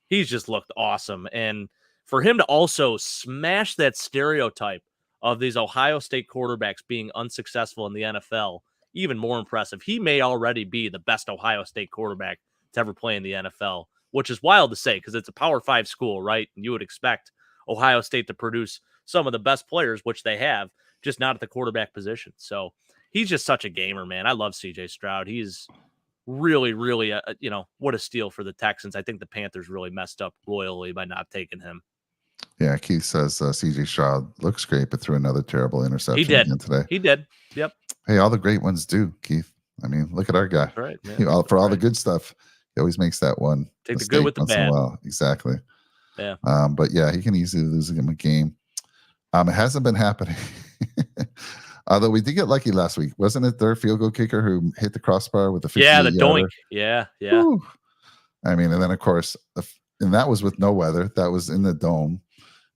He's just looked awesome. And for him to also smash that stereotype of these Ohio State quarterbacks being unsuccessful in the NFL, even more impressive. He may already be the best Ohio State quarterback to ever play in the NFL, which is wild to say because it's a Power 5 school, right? And you would expect Ohio State to produce some of the best players, which they have, just not at the quarterback position. So he's just such a gamer, man. I love CJ Stroud. He's really, really, what a steal for the Texans. I think the Panthers really messed up royally by not taking him. yeah, Keith says CJ Stroud looks great, but threw another terrible He interception did. again today. He did. Yep. Hey, all the great ones do, Keith. I mean, look at our guy. That's right. Yeah. For all the right. good stuff, he always makes that one Take the mistake good with the once in a bad. while. Exactly. Yeah. But yeah, he can easily lose him a game. It hasn't been happening. Although we did get lucky last week. Wasn't it their field goal kicker who hit the crossbar with the 58 Yeah, the yarder? doink. Yeah, yeah. I mean, and then of course, and that was with no weather. That was in the dome.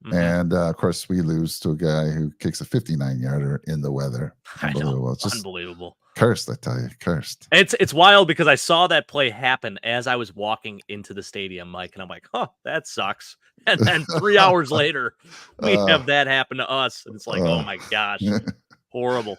Mhm. And of course, we lose to a guy who kicks a 59-yarder in the weather. I know. Unbelievable. It's just Unbelievable. cursed, I tell you, cursed. It's wild because I saw that play happen as I was walking into the stadium, Mike, and I'm like, "Huh, that sucks." And then 3 hours later, we uh, have that happen to us, and it's like, "Oh uh, my gosh, horrible."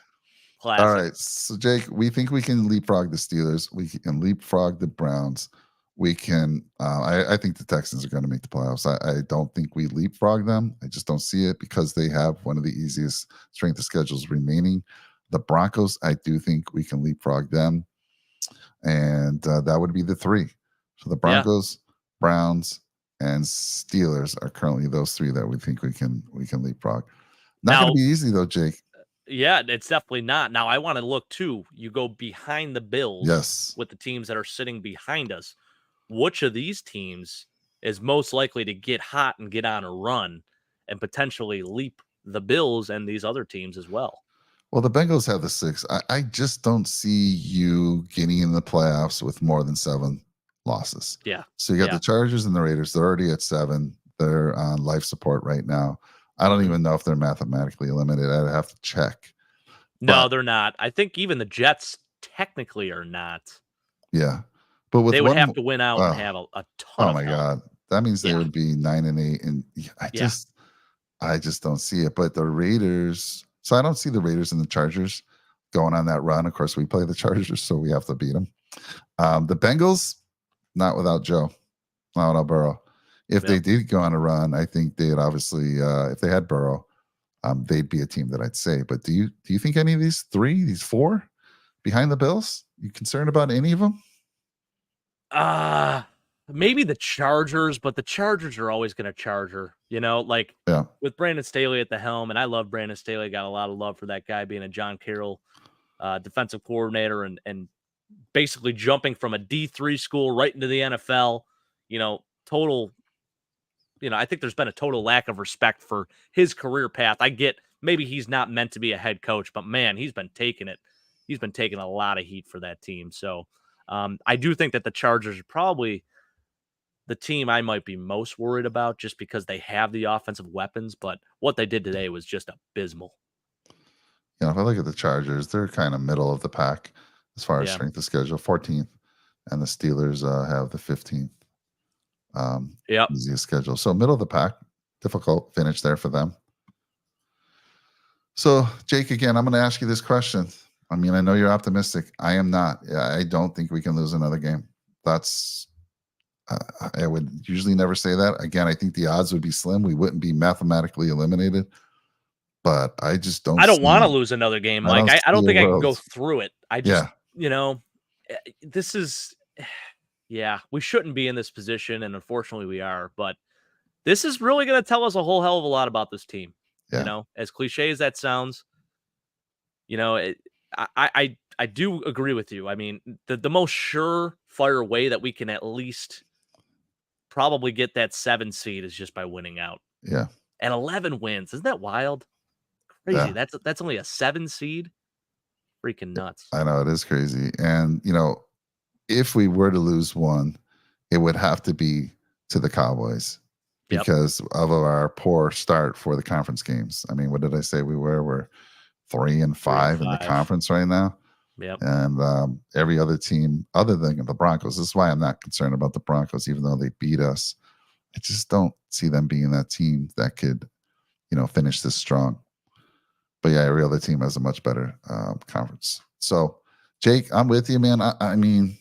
All Classic. right. So, Jake, we think we can leapfrog the Steelers. We can leapfrog the Browns. We can, I think the Texans are going to make the playoffs. I don't think we leapfrog them. I just don't see it because they have one of the easiest strength of schedules remaining. The Broncos, I do think we can leapfrog them. And that would be the three. So the Yeah. Broncos, Browns, and Steelers are currently those three that we can leapfrog. Not going to Now be easy though, Jake. yeah, it's definitely not. Now I wanna look too, you go behind the Bills Yes. with the teams that are sitting behind us. Which of these teams is most likely to get hot and get on a run and potentially leap the Bills and these other teams as well? Well, the Bengals have the six. I just don't see you getting in the playoffs with more than seven losses. Yeah. So you got Yeah. the Chargers and the Raiders. They're already at seven. They're on life support right now. I don't Mhm. even know if they're mathematically eliminated. I'd have to check. No, But they're not. I think even the Jets technically are not. yeah. But with They would one, have to win out and uh, have a ton oh of my help. God, that means they Yeah. would be 9-8. And yeah, Yeah. I just don't see it. But the Raiders, so I don't see the Raiders and the Chargers going on that run. Of course, we play the Chargers, so we have to beat them. The Bengals, not without Joe, not without Burrow. If they Yep. did go on a run, I think they'd obviously, if they had Burrow, they'd be a team that I'd say. But do you think any of these three, these four behind the Bills, you concerned about any of them? Uh, maybe the Chargers, but the Chargers are always gonna charger, like, Yeah, with Brandon Staley at the helm, and I love Brandon Staley, got a lot of love for that guy being a John Carroll, defensive coordinator and basically jumping from a D3 school right into the NFL, total I think there's been a total lack of respect for his career path. I get maybe he's not meant to be a head coach, but man, he's been taking it. He's been taking a lot of heat for that team. So I do think that the Chargers are probably the team I might be most worried about just because they have the offensive weapons, but what they did today was just abysmal. if I look at the Chargers, they're kind of middle of the pack as far as Yeah. strength of schedule, 14th, and the Steelers have the 15th Yep. easiest schedule. So middle of the pack, difficult finish there for them. So, Jake, again, I'm going to ask you this question. I mean, I know you're optimistic. I am not. I don't think we can lose another game. That's, I would usually never say that. Again, I think the odds would be slim. We wouldn't be mathematically eliminated, but I just don't I don't want to see, lose another game, I Mike. don't I see don't a think I can world. go through it. I just, Yeah. this is, yeah, we shouldn't be in this position. And unfortunately we are, but this is really going to tell us a whole hell of a lot about this team. Yeah. As cliche as that sounds, it, I do agree with you. I mean, the most surefire way that we can at least probably get that 7 seed is just by winning out. Yeah. And 11 wins, isn't that wild? Crazy. Yeah. That's only a 7 seed. Freaking nuts. I know it is crazy. And, if we were to lose one, it would have to be to the Cowboys Yep. because of our poor start for the conference games. I mean, what did I say we were? We're 3 and 3 and 5 in the 5. conference right now. Yep. And every other team other than the Broncos, this is why I'm not concerned about the Broncos, even though they beat us. I just don't see them being that team that could, finish this strong. But yeah, every other team has a much better conference. So, Jake, I'm with you, man. I mean,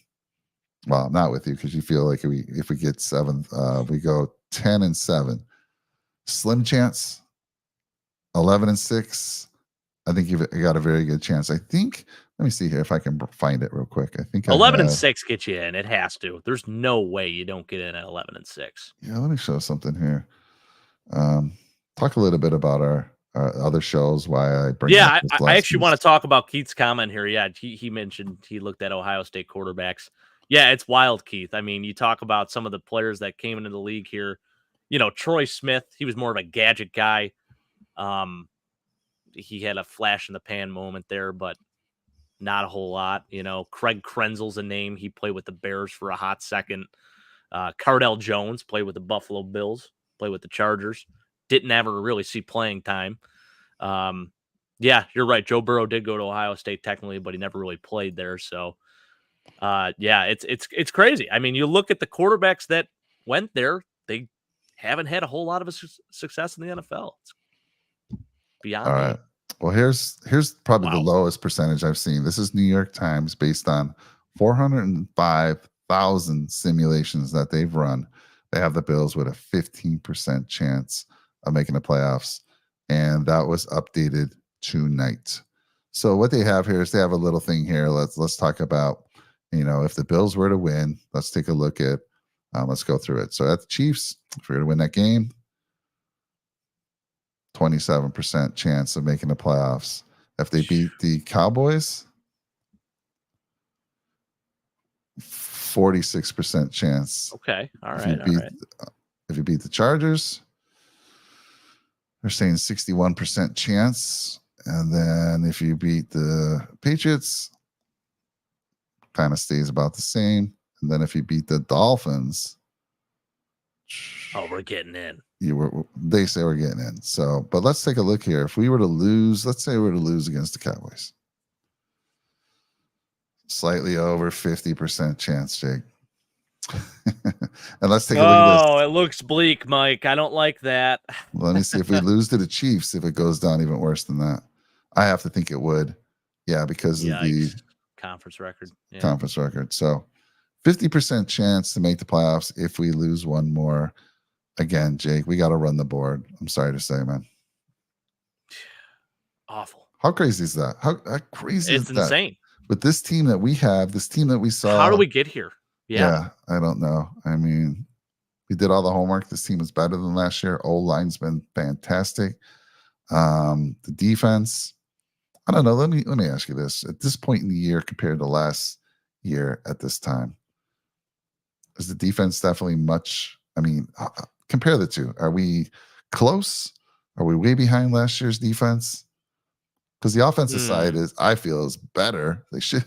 well, not with you because you feel like if we get seventh, we go 10-7. Slim chance, 11-6. I think you've got a very good chance. I think. Let me see here if I can find it real quick. I think I 11 and have. 6 get you in. It has to. There's no way you don't get in at 11 and 6. Yeah, let me show something here. Um, talk a little bit about our other shows. Why I bring Yeah, up this I last actually piece. want to talk about Keith's comment here. Yeah, he mentioned he looked at Ohio State quarterbacks. Yeah, it's wild, Keith. I mean, you talk about some of the players that came into the league here. Troy Smith, he was more of a gadget guy. He had a flash in the pan moment there, but not a whole lot. Craig Krenzel's a name. He played with the Bears for a hot second. Cardell Jones played with the Buffalo Bills, played with the Chargers. didn't ever really see playing time. Yeah, you're right. Joe Burrow did go to Ohio State technically, but he never really played there. So, yeah, it's crazy. I mean, you look at the quarterbacks that went there; they haven't had a whole lot of success in the NFL. It's All beyond right. me. Well, here's probably the Wow. lowest percentage I've seen. This is New York Times based on 405,000 simulations that they've run. They have the Bills with a 15% chance of making the playoffs, and that was updated tonight. So what they have here is they have a little thing here. Let's talk about, if the Bills were to win, let's take a look at. Let's go through it. So at the Chiefs, if we were to win that game, 27% chance of making the playoffs. If they beat the Cowboys, 46% chance. Okay. All If you right. All beat right. if you beat the Chargers, they're saying 61% chance. And then if you beat the Patriots, kind of stays about the same. And then if you beat the Dolphins, Oh, we're getting in. they say we're getting in. So, but let's take a look here. If we were to lose, let's say we were to lose against the Cowboys, slightly over 50% chance, Jake. And let's take a look at this. Oh, it looks bleak, Mike. I don't like that. Let me see if we lose to the Chiefs, if it goes down even worse than that. I have to think it would. Yeah, because of the Yikes. Conference record. Yeah. conference record. So 50% chance to make the playoffs if we lose one more. Again, Jake, we got to run the board. I'm sorry to say, man. Awful. How crazy is that? How crazy is It's that? insane. With this team that we have, this team that we saw. How do we get here? Yeah, I don't know. I mean, we did all the homework. This team is better than last year. O-line's been fantastic. The defense, I don't know. Let me ask you this. At this point in the year compared to last year at this time, is the defense definitely much? I mean, compare the two. Are we close? Are we way behind last year's defense? Because the offensive side I feel is better. They should.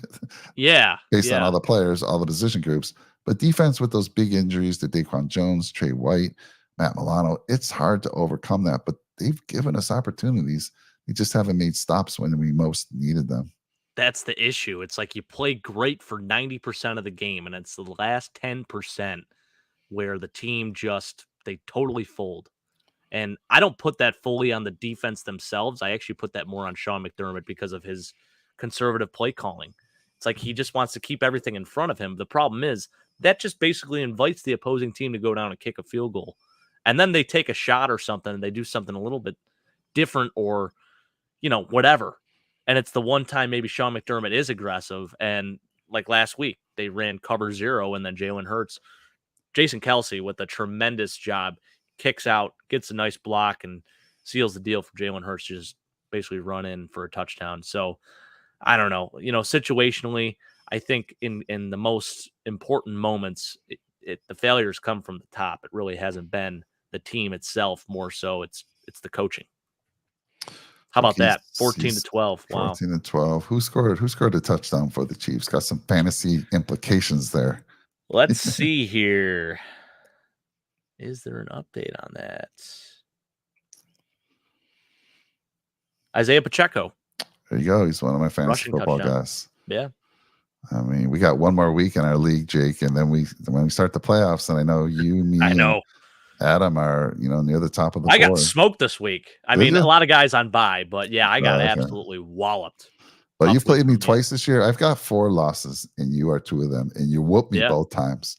Yeah. Based on all the players, all the position groups. But defense with those big injuries to Daquan Jones, Trey White, Matt Milano, it's hard to overcome that. But they've given us opportunities. We just haven't made stops when we most needed them. That's the issue. It's like you play great for 90% of the game, and it's the last 10% where the team they totally fold. And I don't put that fully on the defense themselves. I actually put that more on Sean McDermott because of his conservative play calling. It's like he just wants to keep everything in front of him. The problem is that just basically invites the opposing team to go down and kick a field goal. And then they take a shot or something and they do something a little bit different or, whatever. And it's the one time maybe Sean McDermott is aggressive. And like last week, they ran cover 0 and then Jalen Hurts, Jason Kelsey with a tremendous job, kicks out, gets a nice block, and seals the deal for Jalen Hurts to just basically run in for a touchdown. So I don't know. Situationally, I think in the most important moments, the failures come from the top. It really hasn't been the team itself. More so, it's the coaching. How about that? 14-12. Wow. 14-12. Who scored a touchdown for the Chiefs? Got some fantasy implications there. Let's see here. Is there an update on that? Isaiah Pacheco. There you go. He's one of my fantasy Rushing football touchdown. guys. Yeah. I mean, we got one more week in our league, Jake, and then when we start the playoffs, and I know you, me, and Adam are near the top of the board. I got smoked this week. I mean, a lot of guys on bye, but yeah, I got absolutely walloped. Well, you've played me twice this year. I've got 4 losses, and you are 2 of them, and you whooped me both times.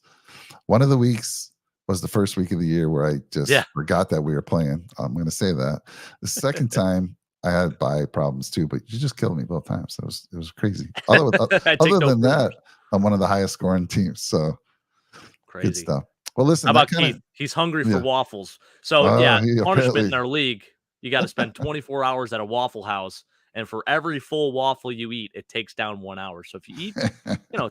One of the weeks was the first week of the year where I just forgot that we were playing. I'm going to say that. The second time, I had bye problems too, but you just killed me both times. It was crazy. Other than that, I'm one of the highest scoring teams. So crazy good stuff. Well, listen. How about Keith? He's hungry for waffles. So punishment in our league, you got to spend 24 hours at a Waffle House, and for every full waffle you eat, it takes down 1 hour. So if you eat,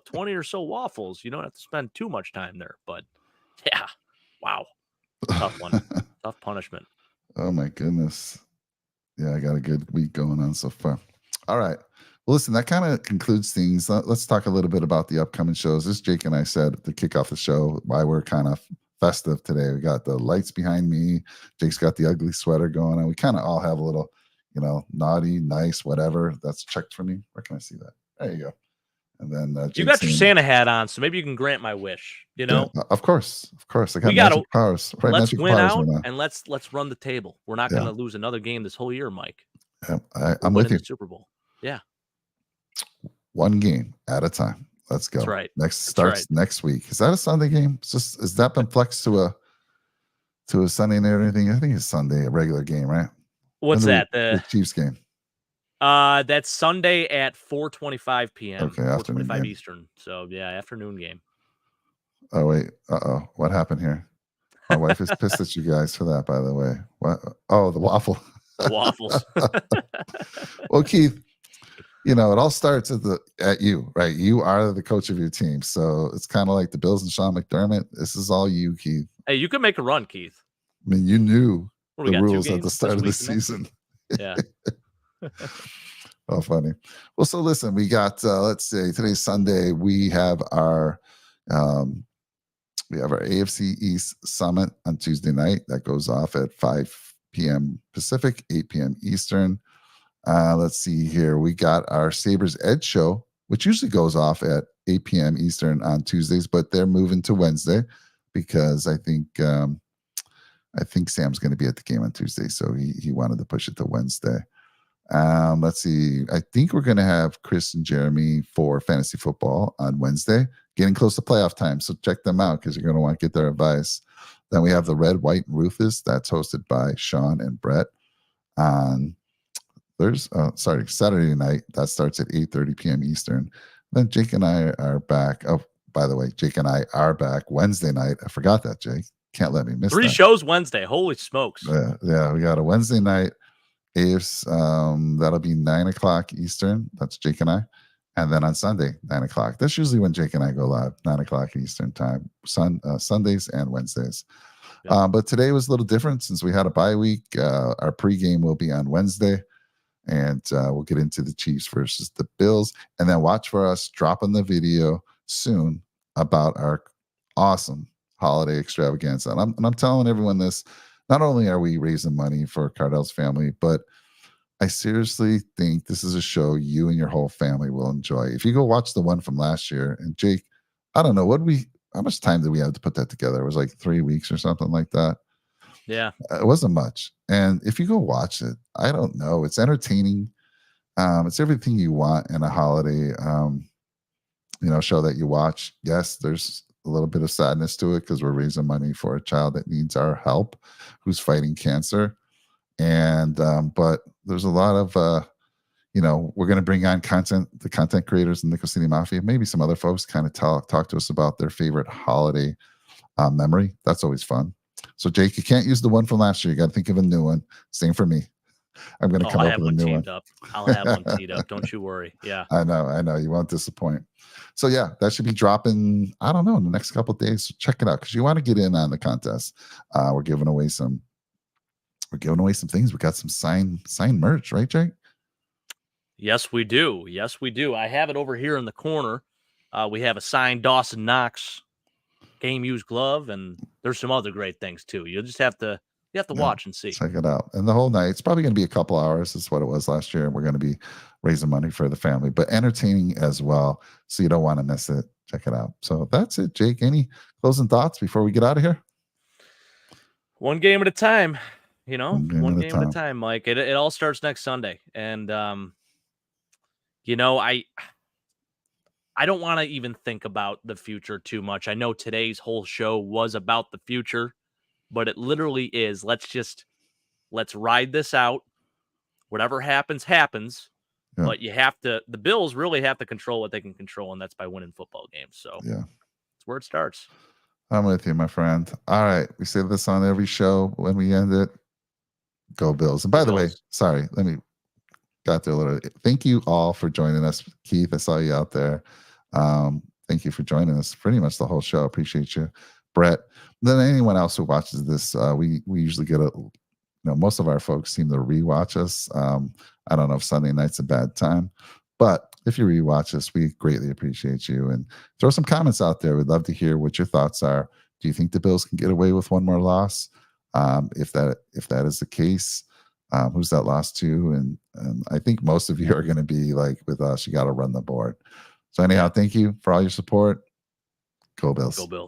20 or so waffles, you don't have to spend too much time there. But yeah, wow, tough one, tough punishment. Oh my goodness. Yeah, I got a good week going on so far. All right. Well, listen, that kind of concludes things. Let's talk a little bit about the upcoming shows. As Jake and I said to kick off the show, why we're kind of festive today. We got the lights behind me. Jake's got the ugly sweater going on. We kind of all have a little, naughty, nice, whatever. That's checked for me. Where can I see that? There you go. And then You Jake's got your saying, Santa hat on, so maybe you can grant my wish. yeah, of course. I got We gotta magic powers. Right, let's magic win powers out right now. and let's run the table. We're not Yeah, gonna lose another game this whole year, Mike. yeah We're I'm with winning you. the Super Bowl. Yeah, One game at a time. Let's go. that's right. Next That's starts right. next week. Is that a Sunday game? Is that been flexed to a Sunday night or anything? I think it's Sunday, a regular game, right? What's that? The Chiefs game. That's Sunday at 4:25 p.m. Okay, afternoon 4:25 game. Eastern. So yeah, afternoon game. Oh wait, what happened here? My wife is pissed at you guys for that, by the way. What? Oh, the waffle. Waffles. Well, Keith, it all starts at you, right? You are the coach of your team, so it's kind of like the Bills and Sean McDermott. This is all you, Keith. Hey, you can make a run, Keith. I mean, you knew We the got 2 rules at the games start this of the week and next season. week. Yeah. Oh, funny. Well, so listen, we got let's say today's Sunday. We have our AFC East Summit on Tuesday night. That goes off at 5 p.m. Pacific, 8 p.m. Eastern. Let's see here. We got our Sabres Edge show, which usually goes off at 8 p.m. Eastern on Tuesdays, but they're moving to Wednesday because I think Sam's going to be at the game on Tuesday, so he wanted to push it to Wednesday. Let's see. I think we're going to have Chris and Jeremy for fantasy football on Wednesday, getting close to playoff time. So check them out because you're going to want to get their advice. Then we have the Red, White, and Rufus. That's hosted by Sean and Brett on Saturday night. That starts at 8:30 p.m. Eastern. Then Jake and I are back. Oh, by the way, Jake and I are back Wednesday night. I forgot that, Jake. Can't let me miss 3 that. shows Wednesday. Holy smokes. Yeah, we got a Wednesday night. That'll be 9:00 Eastern. That's Jake and I. And then on Sunday, 9:00. That's usually when Jake and I go live, 9:00 Eastern time, Sundays and Wednesdays. Yep. But today was a little different since we had a bye week. Our pregame will be on Wednesday, and we'll get into the Chiefs versus the Bills. And then watch for us dropping the video soon about our awesome holiday extravaganza. And I'm telling everyone this. Not only are we raising money for Cardell's family, but I seriously think this is a show you and your whole family will enjoy. If you go watch the one from last year, and Jake, I don't know, how much time did we have to put that together? It was like 3 weeks or something like that. Yeah. It wasn't much. And if you go watch it, I don't know, it's entertaining. It's everything you want in a holiday, show that you watch. Yes, there's a little bit of sadness to it because we're raising money for a child that needs our help who's fighting cancer. And but there's a lot of we're going to bring on the content creators in Nickel City Mafia, maybe some other folks kind of talk to us about their favorite holiday memory. That's always fun. So Jake, you can't use the one from last year. You got to think of a new one. Same for me. I'm going to come up with a new one. I'll have one teed up. Don't you worry. Yeah. I know. You won't disappoint. So yeah, that should be dropping, I don't know, in the next couple of days. So check it out because you want to get in on the contest. We're giving away some things. We got some signed merch, right, Jake? Yes, we do. I have it over here in the corner. We have a signed Dawson Knox game used glove, and there's some other great things too. You'll just have to watch and see. Check it out. And the whole night, it's probably going to be a couple hours. That's what it was last year. And we're going to be raising money for the family, but entertaining as well. So you don't want to miss it. Check it out. So that's it, Jake. Any closing thoughts before we get out of here? One game at a time, one game at a time, Mike. It all starts next Sunday. And, I don't want to even think about the future too much. I know today's whole show was about the future, but it literally is. Let's ride this out. Whatever happens, happens. Yeah. But the Bills really have to control what they can control, and that's by winning football games. So yeah, that's where it starts. I'm with you, my friend. All right. We say this on every show when we end it. Go Bills. And by the way, sorry, got there a little. Thank you all for joining us. Keith, I saw you out there. Thank you for joining us pretty much the whole show. Appreciate you. Brett, then anyone else who watches this, we usually get most of our folks seem to rewatch us. I don't know if Sunday night's a bad time, but if you rewatch us, we greatly appreciate you, and throw some comments out there. We'd love to hear what your thoughts are. Do you think the Bills can get away with one more loss? If that is the case, who's that lost to? And I think most of you are going to be like with us. You got to run the board. So anyhow, thank you for all your support. Go Bills. Go Bills.